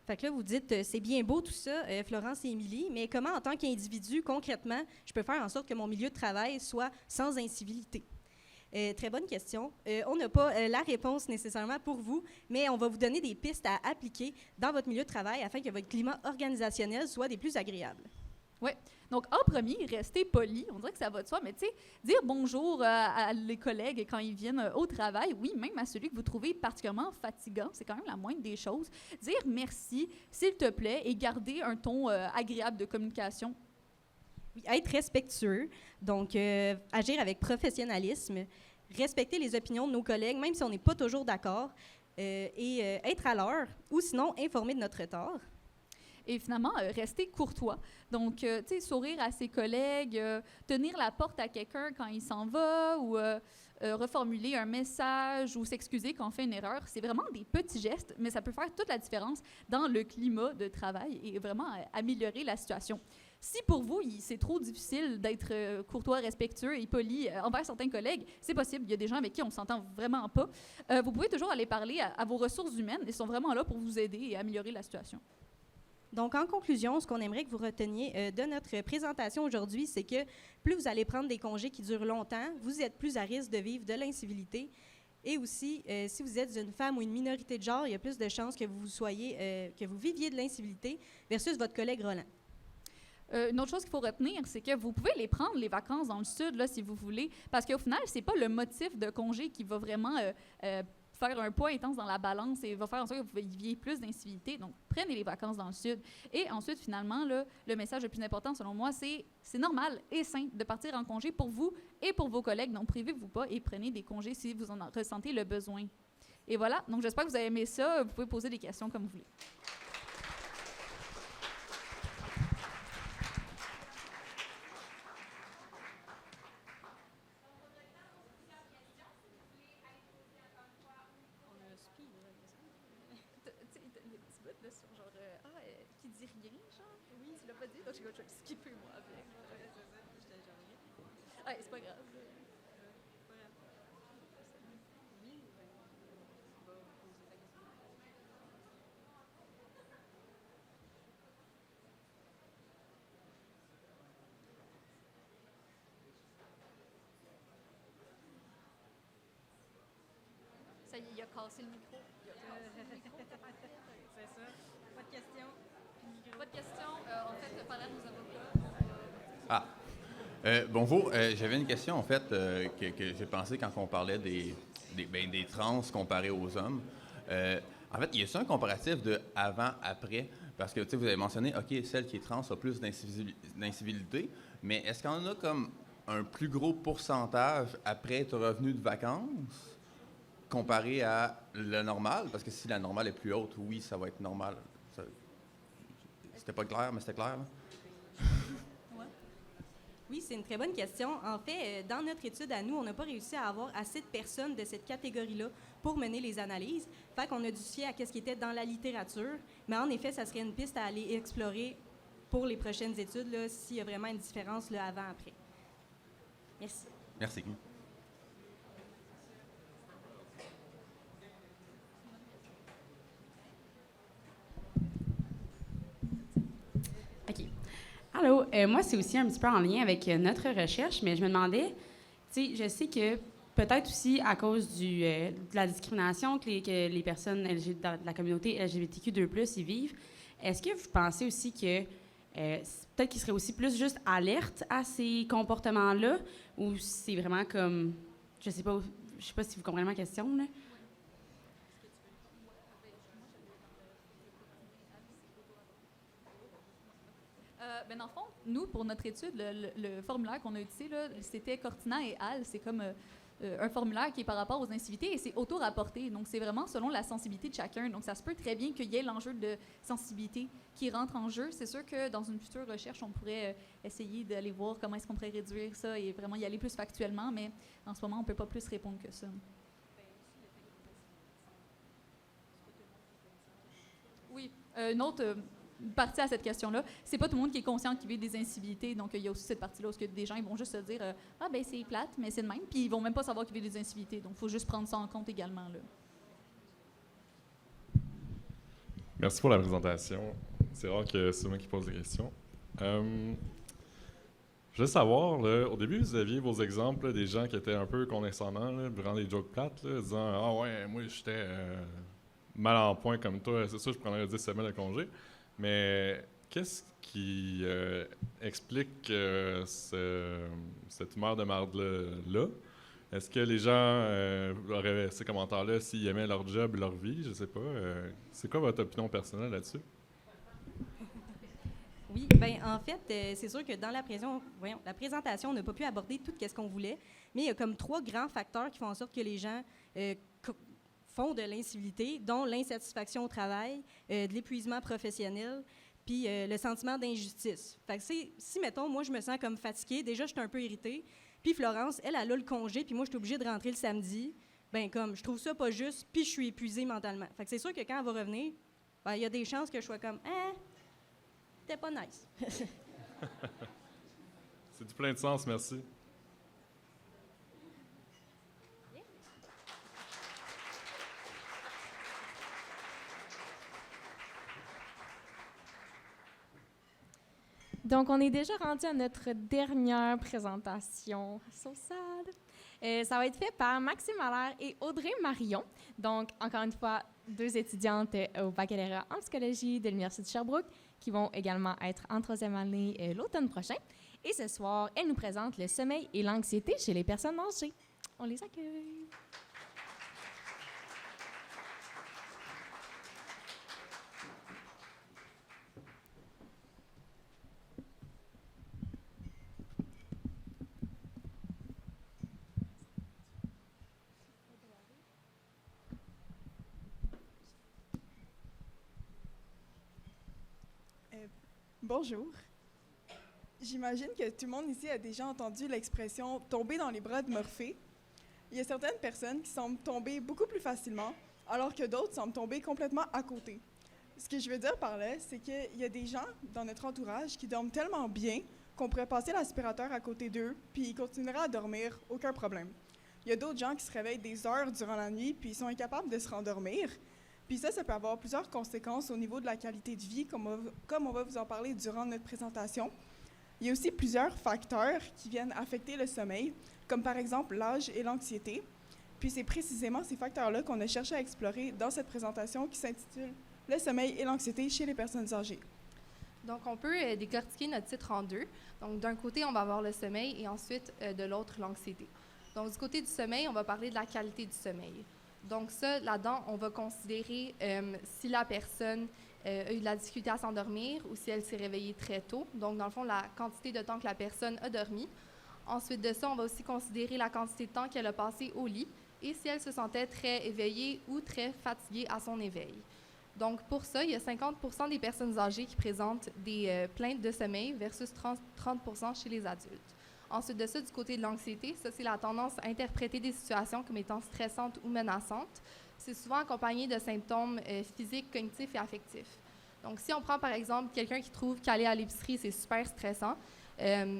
Fait que là, vous dites, c'est bien beau tout ça, Florence et Émilie, mais comment, en tant qu'individu, concrètement, je peux faire en sorte que mon milieu de travail soit sans incivilité? Très bonne question. On n'a pas la réponse nécessairement pour vous, mais on va vous donner des pistes à appliquer dans votre milieu de travail afin que votre climat organisationnel soit des plus agréables. Oui. Donc, en premier, restez poli. On dirait que ça va de soi, mais tu sais, dire bonjour à les collègues quand ils viennent au travail, oui, même à celui que vous trouvez particulièrement fatigant, c'est quand même la moindre des choses. Dire merci, s'il te plaît, et garder un ton agréable de communication. Oui, être respectueux, donc agir avec professionnalisme, respecter les opinions de nos collègues, même si on n'est pas toujours d'accord, et être à l'heure, ou sinon informer de notre retard. Et finalement, rester courtois. Donc, tu sais, sourire à ses collègues, tenir la porte à quelqu'un quand il s'en va, ou reformuler un message, ou s'excuser quand on fait une erreur. C'est vraiment des petits gestes, mais ça peut faire toute la différence dans le climat de travail et vraiment améliorer la situation. Si pour vous, c'est trop difficile d'être courtois, respectueux et poli envers certains collègues, c'est possible. Il y a des gens avec qui on s'entend vraiment pas. Vous pouvez toujours aller parler à vos ressources humaines. Ils sont vraiment là pour vous aider et améliorer la situation. Donc, en conclusion, ce qu'on aimerait que vous reteniez de notre présentation aujourd'hui, c'est que plus vous allez prendre des congés qui durent longtemps, vous êtes plus à risque de vivre de l'incivilité. Et aussi, si vous êtes une femme ou une minorité de genre, il y a plus de chances que que vous viviez de l'incivilité versus votre collègue Roland. Une autre chose qu'il faut retenir, c'est que vous pouvez les prendre, les vacances dans le sud, là, si vous voulez, parce qu'au final, c'est pas le motif de congé qui va vraiment faire un poids intense dans la balance et va faire en sorte que vous viviez plus d'incivilité. Donc, prenez les vacances dans le sud. Et ensuite, finalement, là, le message le plus important, selon moi, c'est normal et sain de partir en congé pour vous et pour vos collègues. Donc, privez-vous pas et prenez des congés si vous en ressentez le besoin. Et voilà. Donc, j'espère que vous avez aimé ça. Vous pouvez poser des questions comme vous voulez. Sur genre, qui dit rien, genre? Oui, tu l'as pas dit? Donc, je vais skipper, moi, avec. Ouais, c'est pas grave. Ça y est, il a cassé le micro. C'est ça. Pas de questions. Pas de questions. En fait, parler à nos avocats. Bonjour. J'avais une question, en fait, que j'ai pensé quand on parlait des trans comparés aux hommes. En fait, il y a ça un comparatif de avant-après? Parce que, tu sais, vous avez mentionné, OK, celle qui est trans a plus d'incivilité, mais est-ce qu'on a comme un plus gros pourcentage après être revenu de vacances comparé à le normal? Parce que si la normale est plus haute, oui, ça va être normal. C'était pas clair, mais c'était clair, là? Oui, c'est une très bonne question. En fait, dans notre étude à nous, on n'a pas réussi à avoir assez de personnes de cette catégorie-là pour mener les analyses. Fait qu'on a dû se fier à ce qui était dans la littérature. Mais en effet, ça serait une piste à aller explorer pour les prochaines études, là, s'il y a vraiment une différence là, avant-après. Merci. Merci. OK. Allô, moi, c'est aussi un petit peu en lien avec notre recherche, mais je me demandais, tu sais, je sais que peut-être aussi à cause de la discrimination que les personnes de la communauté LGBTQ2+, y vivent, est-ce que vous pensez aussi que peut-être qu'ils seraient aussi plus juste alertes à ces comportements-là, ou c'est vraiment comme, je sais pas si vous comprenez ma question, là? Ben dans le fond, nous, pour notre étude, le formulaire qu'on a utilisé, là, c'était Cortina et Al. C'est comme un formulaire qui est par rapport aux incivilités et c'est auto-rapporté. Donc, c'est vraiment selon la sensibilité de chacun. Donc, ça se peut très bien qu'il y ait l'enjeu de sensibilité qui rentre en jeu. C'est sûr que dans une future recherche, on pourrait essayer d'aller voir comment est-ce qu'on pourrait réduire ça et vraiment y aller plus factuellement, mais en ce moment, on ne peut pas plus répondre que ça. Oui, une autre partie à cette question-là, c'est pas tout le monde qui est conscient qu'il vit des incivilités, donc il y a aussi cette partie-là où des gens ils vont juste se dire ah ben c'est plate, mais c'est le même, puis ils vont même pas savoir qu'ils vivent des incivilités, donc il faut juste prendre ça en compte également là. Merci pour la présentation. C'est rare que c'est moi qui pose des questions. Je voulais savoir, là, au début, vous aviez vos exemples là, des gens qui étaient un peu condescendants, là, durant des jokes plates, là, disant « Ah ouais, moi, j'étais mal en point comme toi, c'est sûr, je prendrais 10 semaines de congé. » Mais qu'est-ce qui explique cette humeur de marde-là? Est-ce que les gens auraient ces commentaires-là s'ils aimaient leur job, leur vie? Je sais pas. C'est quoi votre opinion personnelle là-dessus? Oui, bien, en fait, c'est sûr que dans la présentation, on n'a pas pu aborder tout ce qu'on voulait, mais il y a comme 3 grands facteurs qui font en sorte que les gens font de l'incivilité, dont l'insatisfaction au travail, de l'épuisement professionnel, puis le sentiment d'injustice. Fait que si, mettons, moi, je me sens comme fatiguée, déjà, je suis un peu irritée, puis Florence, elle a le congé, puis moi, je suis obligée de rentrer le samedi, bien, comme, je trouve ça pas juste, puis je suis épuisée mentalement. Fait que c'est sûr que quand elle va revenir, il y a des chances que je sois comme « Ah, t'es pas nice. » C'est du plein de sens, merci. Donc, on est déjà rendu à notre dernière présentation. So sad. Ça va être fait par Maxime Allaire et Audrey Marion. Donc, encore une fois, 2 étudiantes au baccalauréat en psychologie de l'Université de Sherbrooke qui vont également être en 3e année l'automne prochain. Et ce soir, elles nous présentent le sommeil et l'anxiété chez les personnes âgées. On les accueille. Bonjour. J'imagine que tout le monde ici a déjà entendu l'expression « tomber dans les bras de Morphée ». Il y a certaines personnes qui semblent tomber beaucoup plus facilement, alors que d'autres semblent tomber complètement à côté. Ce que je veux dire par là, c'est qu'il y a des gens dans notre entourage qui dorment tellement bien qu'on pourrait passer l'aspirateur à côté d'eux, puis ils continueraient à dormir, aucun problème. Il y a d'autres gens qui se réveillent des heures durant la nuit, puis ils sont incapables de se rendormir. Puis ça peut avoir plusieurs conséquences au niveau de la qualité de vie, comme on va vous en parler durant notre présentation. Il y a aussi plusieurs facteurs qui viennent affecter le sommeil, comme par exemple l'âge et l'anxiété. Puis c'est précisément ces facteurs-là qu'on a cherché à explorer dans cette présentation qui s'intitule « Le sommeil et l'anxiété chez les personnes âgées ». Donc, on peut décortiquer notre titre en deux. Donc, d'un côté, on va avoir le sommeil et ensuite, de l'autre, l'anxiété. Donc, du côté du sommeil, on va parler de la qualité du sommeil. Donc ça, là-dedans, on va considérer si la personne a eu de la difficulté à s'endormir ou si elle s'est réveillée très tôt. Donc, dans le fond, la quantité de temps que la personne a dormi. Ensuite de ça, on va aussi considérer la quantité de temps qu'elle a passé au lit et si elle se sentait très éveillée ou très fatiguée à son éveil. Donc, pour ça, il y a 50% des personnes âgées qui présentent des plaintes de sommeil versus 30% chez les adultes. Ensuite de ça, du côté de l'anxiété, ça, c'est la tendance à interpréter des situations comme étant stressantes ou menaçantes. C'est souvent accompagné de symptômes physiques, cognitifs et affectifs. Donc, si on prend, par exemple, quelqu'un qui trouve qu'aller à l'épicerie, c'est super stressant,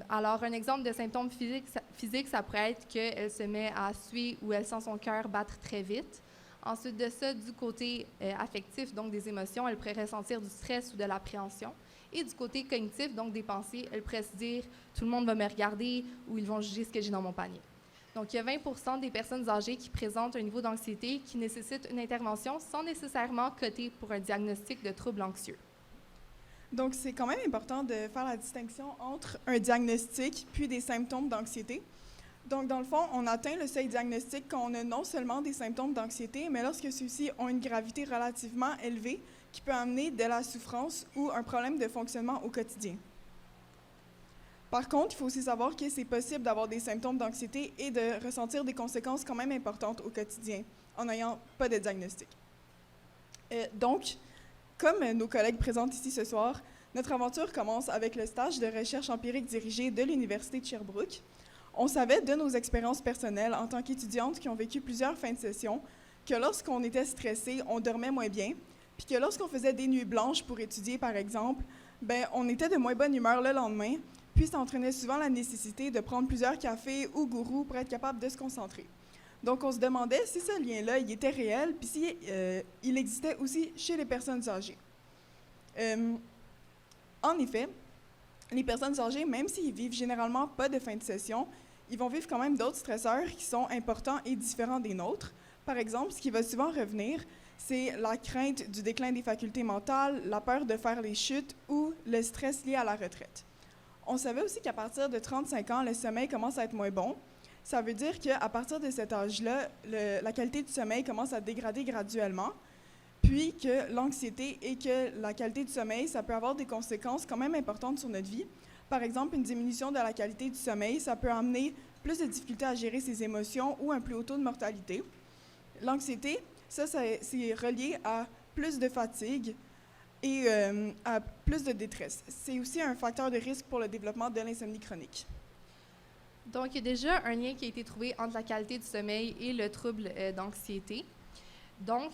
alors un exemple de symptômes physiques, ça pourrait être qu'elle se met à suer ou elle sent son cœur battre très vite. Ensuite de ça, du côté affectif, donc des émotions, elle pourrait ressentir du stress ou de l'appréhension. Et du côté cognitif, donc des pensées, elle pourrait se dire « tout le monde va me regarder » ou « ils vont juger ce que j'ai dans mon panier ». Donc, il y a 20% des personnes âgées qui présentent un niveau d'anxiété qui nécessite une intervention sans nécessairement coter pour un diagnostic de trouble anxieux. Donc, c'est quand même important de faire la distinction entre un diagnostic puis des symptômes d'anxiété. Donc, dans le fond, on atteint le seuil diagnostique quand on a non seulement des symptômes d'anxiété, mais lorsque ceux-ci ont une gravité relativement élevée qui peut amener de la souffrance ou un problème de fonctionnement au quotidien. Par contre, il faut aussi savoir que c'est possible d'avoir des symptômes d'anxiété et de ressentir des conséquences quand même importantes au quotidien en n'ayant pas de diagnostic. Donc, comme nos collègues présentent ici ce soir, notre aventure commence avec le stage de recherche empirique dirigé de l'Université de Sherbrooke. On savait de nos expériences personnelles en tant qu'étudiantes qui ont vécu plusieurs fins de session que lorsqu'on était stressé, on dormait moins bien, puis que lorsqu'on faisait des nuits blanches pour étudier, par exemple, on était de moins bonne humeur le lendemain, puis ça entraînait souvent la nécessité de prendre plusieurs cafés ou gourous pour être capable de se concentrer. Donc, on se demandait si ce lien-là, il était réel, puis si il existait aussi chez les personnes âgées. En effet, les personnes âgées, même s'ils vivent généralement pas de fin de session, ils vont vivre quand même d'autres stresseurs qui sont importants et différents des nôtres. Par exemple, ce qui va souvent revenir, c'est la crainte du déclin des facultés mentales, la peur de faire les chutes ou le stress lié à la retraite. On savait aussi qu'à partir de 35 ans, le sommeil commence à être moins bon. Ça veut dire qu'à partir de cet âge-là, la qualité du sommeil commence à dégrader graduellement, puis que l'anxiété et que la qualité du sommeil, ça peut avoir des conséquences quand même importantes sur notre vie. Par exemple, une diminution de la qualité du sommeil, ça peut amener plus de difficultés à gérer ses émotions ou un plus haut taux de mortalité. L'anxiété, c'est relié à plus de fatigue et à plus de détresse. C'est aussi un facteur de risque pour le développement de l'insomnie chronique. Donc, il y a déjà un lien qui a été trouvé entre la qualité du sommeil et le trouble d'anxiété. Donc,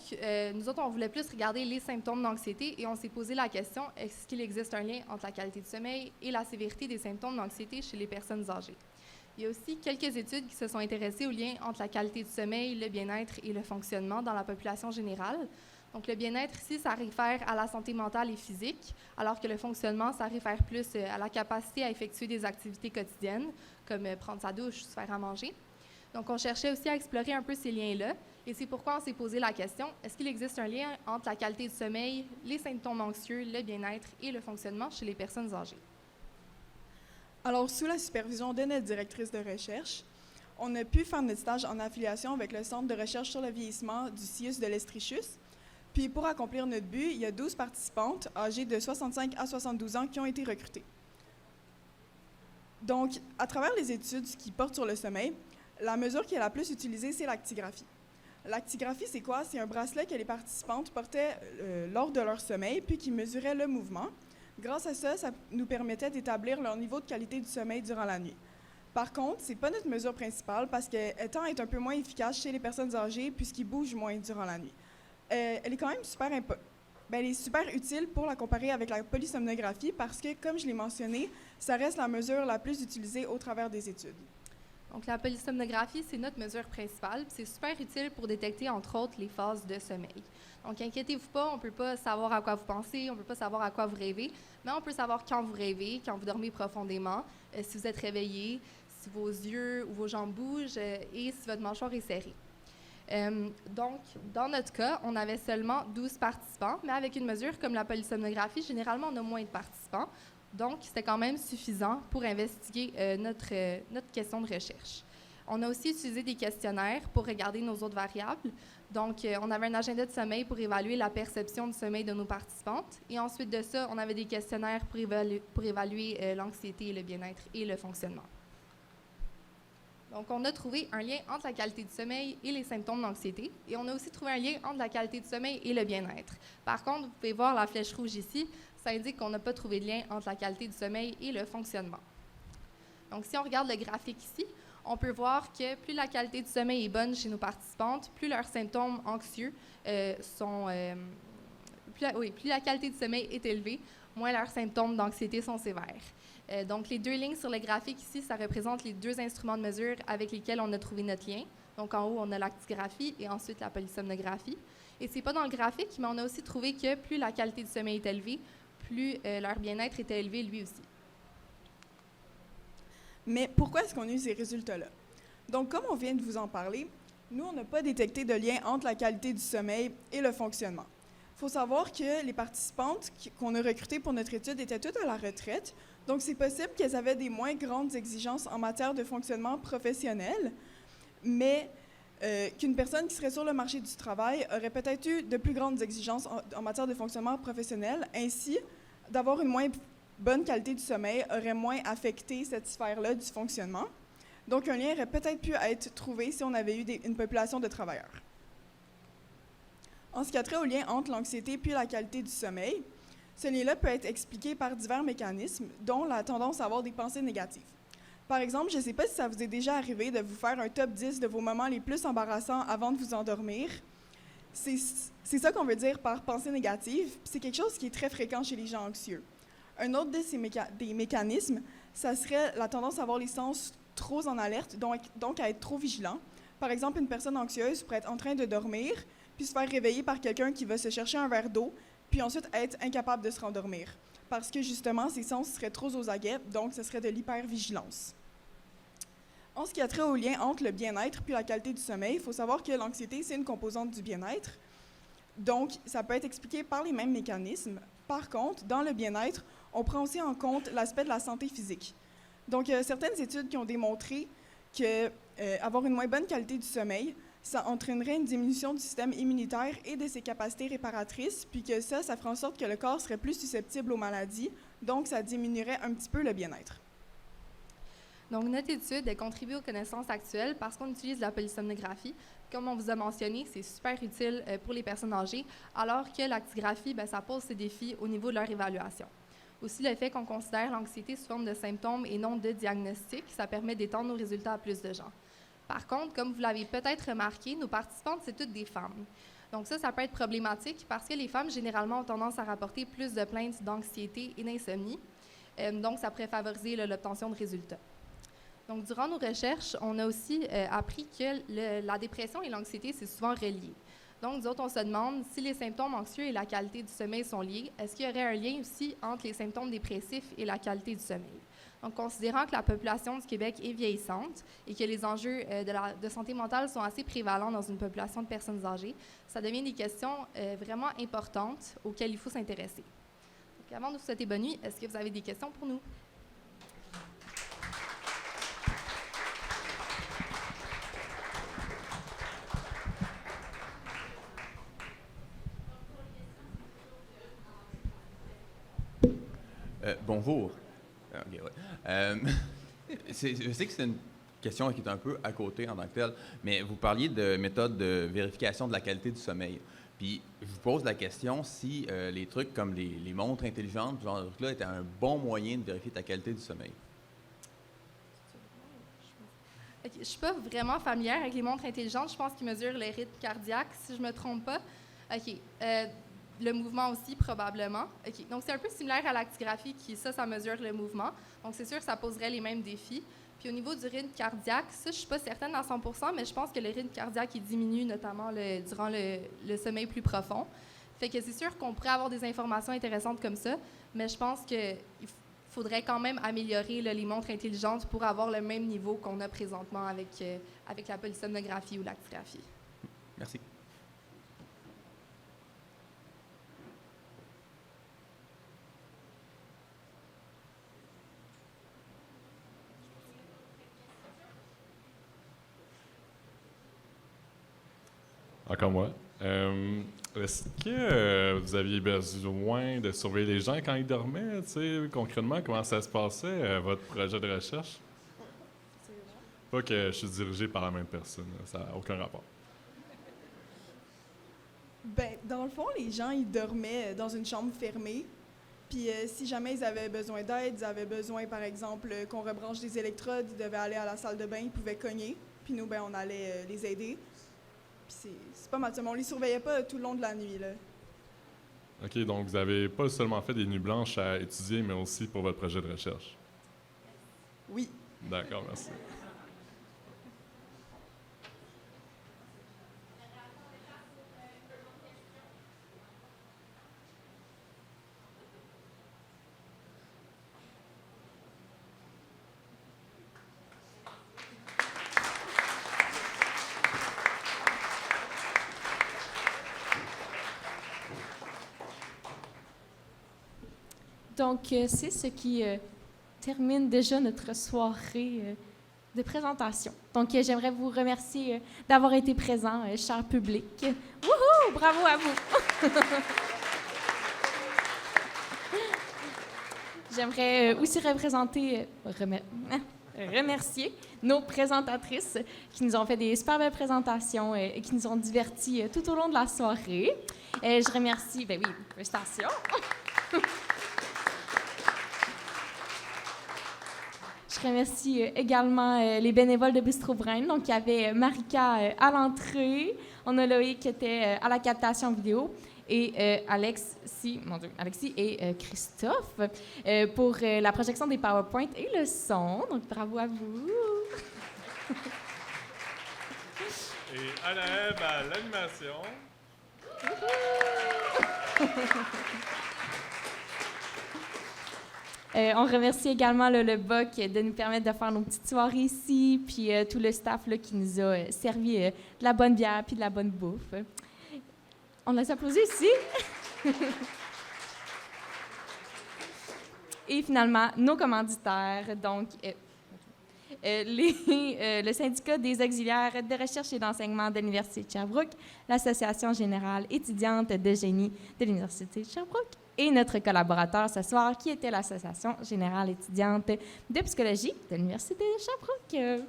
nous autres, on voulait plus regarder les symptômes d'anxiété et on s'est posé la question, est-ce qu'il existe un lien entre la qualité du sommeil et la sévérité des symptômes d'anxiété chez les personnes âgées? Il y a aussi quelques études qui se sont intéressées au lien entre la qualité du sommeil, le bien-être et le fonctionnement dans la population générale. Donc, le bien-être ici, ça réfère à la santé mentale et physique, alors que le fonctionnement, ça réfère plus à la capacité à effectuer des activités quotidiennes, comme prendre sa douche, se faire à manger. Donc, on cherchait aussi à explorer un peu ces liens-là, et c'est pourquoi on s'est posé la question, est-ce qu'il existe un lien entre la qualité du sommeil, les symptômes anxieux, le bien-être et le fonctionnement chez les personnes âgées? Alors, sous la supervision de notre directrice de recherche, on a pu faire notre stage en affiliation avec le Centre de recherche sur le vieillissement du CIUS de l'Estrichus. Puis, pour accomplir notre but, il y a 12 participantes âgées de 65 à 72 ans qui ont été recrutées. Donc, à travers les études qui portent sur le sommeil, la mesure qui est la plus utilisée, c'est l'actigraphie. L'actigraphie, c'est quoi? C'est un bracelet que les participantes portaient lors de leur sommeil, puis qui mesurait le mouvement. Grâce à ça, ça nous permettait d'établir leur niveau de qualité du sommeil durant la nuit. Par contre, ce n'est pas notre mesure principale parce qu'elle tend à être un peu moins efficace chez les personnes âgées puisqu'ils bougent moins durant la nuit. Elle est quand même elle est super utile pour la comparer avec la polysomnographie parce que, comme je l'ai mentionné, ça reste la mesure la plus utilisée au travers des études. Donc, la polysomnographie, c'est notre mesure principale. C'est super utile pour détecter, entre autres, les phases de sommeil. Donc, inquiétez-vous pas, on ne peut pas savoir à quoi vous pensez, on ne peut pas savoir à quoi vous rêvez, mais on peut savoir quand vous rêvez, quand vous dormez profondément, si vous êtes réveillé, si vos yeux ou vos jambes bougent et si votre mâchoire est serrée. Donc, dans notre cas, on avait seulement 12 participants, mais avec une mesure comme la polysomnographie, généralement, on a moins de participants. Donc, c'était quand même suffisant pour investiguer notre question de recherche. On a aussi utilisé des questionnaires pour regarder nos autres variables. Donc, on avait un agenda de sommeil pour évaluer la perception du sommeil de nos participantes. Et ensuite de ça, on avait des questionnaires pour évaluer l'anxiété, le bien-être et le fonctionnement. Donc, on a trouvé un lien entre la qualité du sommeil et les symptômes d'anxiété. Et on a aussi trouvé un lien entre la qualité du sommeil et le bien-être. Par contre, vous pouvez voir la flèche rouge ici. Ça indique qu'on n'a pas trouvé de lien entre la qualité du sommeil et le fonctionnement. Donc, si on regarde le graphique ici, on peut voir que plus la qualité du sommeil est bonne chez nos participantes, plus leurs symptômes anxieux plus la qualité du sommeil est élevée, moins leurs symptômes d'anxiété sont sévères. Donc, les deux lignes sur le graphique ici, ça représente les deux instruments de mesure avec lesquels on a trouvé notre lien. Donc, en haut, on a l'actigraphie et ensuite la polysomnographie. Et ce n'est pas dans le graphique, mais on a aussi trouvé que plus la qualité du sommeil est élevée, plus leur bien-être était élevé lui aussi. Mais pourquoi est-ce qu'on a eu ces résultats-là? Donc, comme on vient de vous en parler, nous, on n'a pas détecté de lien entre la qualité du sommeil et le fonctionnement. Il faut savoir que les participantes qu'on a recrutées pour notre étude étaient toutes à la retraite, donc c'est possible qu'elles avaient des moins grandes exigences en matière de fonctionnement professionnel, mais qu'une personne qui serait sur le marché du travail aurait peut-être eu de plus grandes exigences en matière de fonctionnement professionnel. Ainsi, d'avoir une moins bonne qualité du sommeil aurait moins affecté cette sphère-là du fonctionnement. Donc, un lien aurait peut-être pu être trouvé si on avait eu une population de travailleurs. En ce qui a trait au lien entre l'anxiété puis la qualité du sommeil, ce lien-là peut être expliqué par divers mécanismes, dont la tendance à avoir des pensées négatives. Par exemple, je ne sais pas si ça vous est déjà arrivé de vous faire un top 10 de vos moments les plus embarrassants avant de vous endormir. C'est ça qu'on veut dire par pensée négative, puis c'est quelque chose qui est très fréquent chez les gens anxieux. Un autre des mécanismes, ça serait la tendance à avoir les sens trop en alerte, donc à être trop vigilant. Par exemple, une personne anxieuse pourrait être en train de dormir, puis se faire réveiller par quelqu'un qui va se chercher un verre d'eau, puis ensuite être incapable de se rendormir. Parce que justement, ses sens seraient trop aux aguets, donc ce serait de l'hypervigilance. En ce qui a trait au lien entre le bien-être puis la qualité du sommeil, il faut savoir que l'anxiété, c'est une composante du bien-être. Donc, ça peut être expliqué par les mêmes mécanismes. Par contre, dans le bien-être, on prend aussi en compte l'aspect de la santé physique. Donc, il y a certaines études qui ont démontré qu'avoir une moins bonne qualité du sommeil, ça entraînerait une diminution du système immunitaire et de ses capacités réparatrices, puis que ça ferait en sorte que le corps serait plus susceptible aux maladies, donc ça diminuerait un petit peu le bien-être. Donc, notre étude contribue aux connaissances actuelles parce qu'on utilise la polysomnographie. Comme on vous a mentionné, c'est super utile pour les personnes âgées, alors que l'actigraphie, ça pose ses défis au niveau de leur évaluation. Aussi, le fait qu'on considère l'anxiété sous forme de symptômes et non de diagnostic, ça permet d'étendre nos résultats à plus de gens. Par contre, comme vous l'avez peut-être remarqué, nos participantes, c'est toutes des femmes. Donc ça peut être problématique parce que les femmes, généralement, ont tendance à rapporter plus de plaintes d'anxiété et d'insomnie. Donc, ça pourrait favoriser l'obtention de résultats. Donc, durant nos recherches, on a aussi appris que la dépression et l'anxiété, c'est souvent relié. Donc, nous autres, on se demande si les symptômes anxieux et la qualité du sommeil sont liés, est-ce qu'il y aurait un lien aussi entre les symptômes dépressifs et la qualité du sommeil? Donc, considérant que la population du Québec est vieillissante et que les enjeux de santé mentale sont assez prévalents dans une population de personnes âgées, ça devient des questions vraiment importantes auxquelles il faut s'intéresser. Donc, avant de vous souhaiter bonne nuit, est-ce que vous avez des questions pour nous? Bonjour. Okay, ouais. Je sais que c'est une question qui est un peu à côté en tant que telle, mais vous parliez de méthodes de vérification de la qualité du sommeil. Puis je vous pose la question si les trucs comme les montres intelligentes, ce genre de trucs-là, étaient un bon moyen de vérifier ta qualité du sommeil. Okay, je ne suis pas vraiment familière avec les montres intelligentes. Je pense qu'ils mesurent le rythme cardiaque, si je ne me trompe pas. OK. Le mouvement aussi, probablement. Okay. Donc, c'est un peu similaire à l'actigraphie, ça mesure le mouvement. Donc, c'est sûr que ça poserait les mêmes défis. Puis, au niveau du rythme cardiaque, ça, je ne suis pas certaine à 100%, mais je pense que le rythme cardiaque, il diminue notamment durant le sommeil plus profond. Fait que c'est sûr qu'on pourrait avoir des informations intéressantes comme ça, mais je pense qu'il faudrait quand même améliorer les montres intelligentes pour avoir le même niveau qu'on a présentement avec la polysomnographie ou l'actigraphie. Merci. Encore moi. Est-ce que vous aviez besoin de surveiller les gens quand ils dormaient? Concrètement, comment ça se passait, votre projet de recherche? Pas que je suis dirigé par la même personne, ça n'a aucun rapport. Ben, dans le fond, les gens, ils dormaient dans une chambre fermée. Puis si jamais ils avaient besoin d'aide, ils avaient besoin, par exemple, qu'on rebranche des électrodes, ils devaient aller à la salle de bain, ils pouvaient cogner. Puis nous, ben, on allait les aider. Puis c'est pas mal ça, mais on les surveillait pas tout le long de la nuit, là. OK, donc vous n'avez pas seulement fait des nuits blanches à étudier, mais aussi pour votre projet de recherche? Oui. D'accord, merci. Donc, c'est ce qui termine déjà notre soirée de présentation. Donc, j'aimerais vous remercier d'avoir été présent, cher public. Wouhou! Bravo à vous! J'aimerais aussi remercier nos présentatrices qui nous ont fait des super belles présentations et qui nous ont divertis tout au long de la soirée. Je remercie, félicitations! Je remercie également les bénévoles de Bistro Brain. Donc, il y avait Marika à l'entrée, on a Loïc qui était à la captation vidéo et Alexis et Christophe pour la projection des PowerPoint et le son. Donc, bravo à vous. Et Anaëb à l'animation. On remercie également le BOC de nous permettre de faire nos petites soirées ici, puis tout le staff là, qui nous a servi de la bonne bière puis de la bonne bouffe. On les applaudit ici. Et finalement, nos commanditaires, donc le syndicat des auxiliaires de recherche et d'enseignement de l'Université de Sherbrooke, l'Association générale étudiante de génie de l'Université de Sherbrooke et notre collaborateur ce soir qui était l'Association générale étudiante de psychologie de l'Université de Sherbrooke.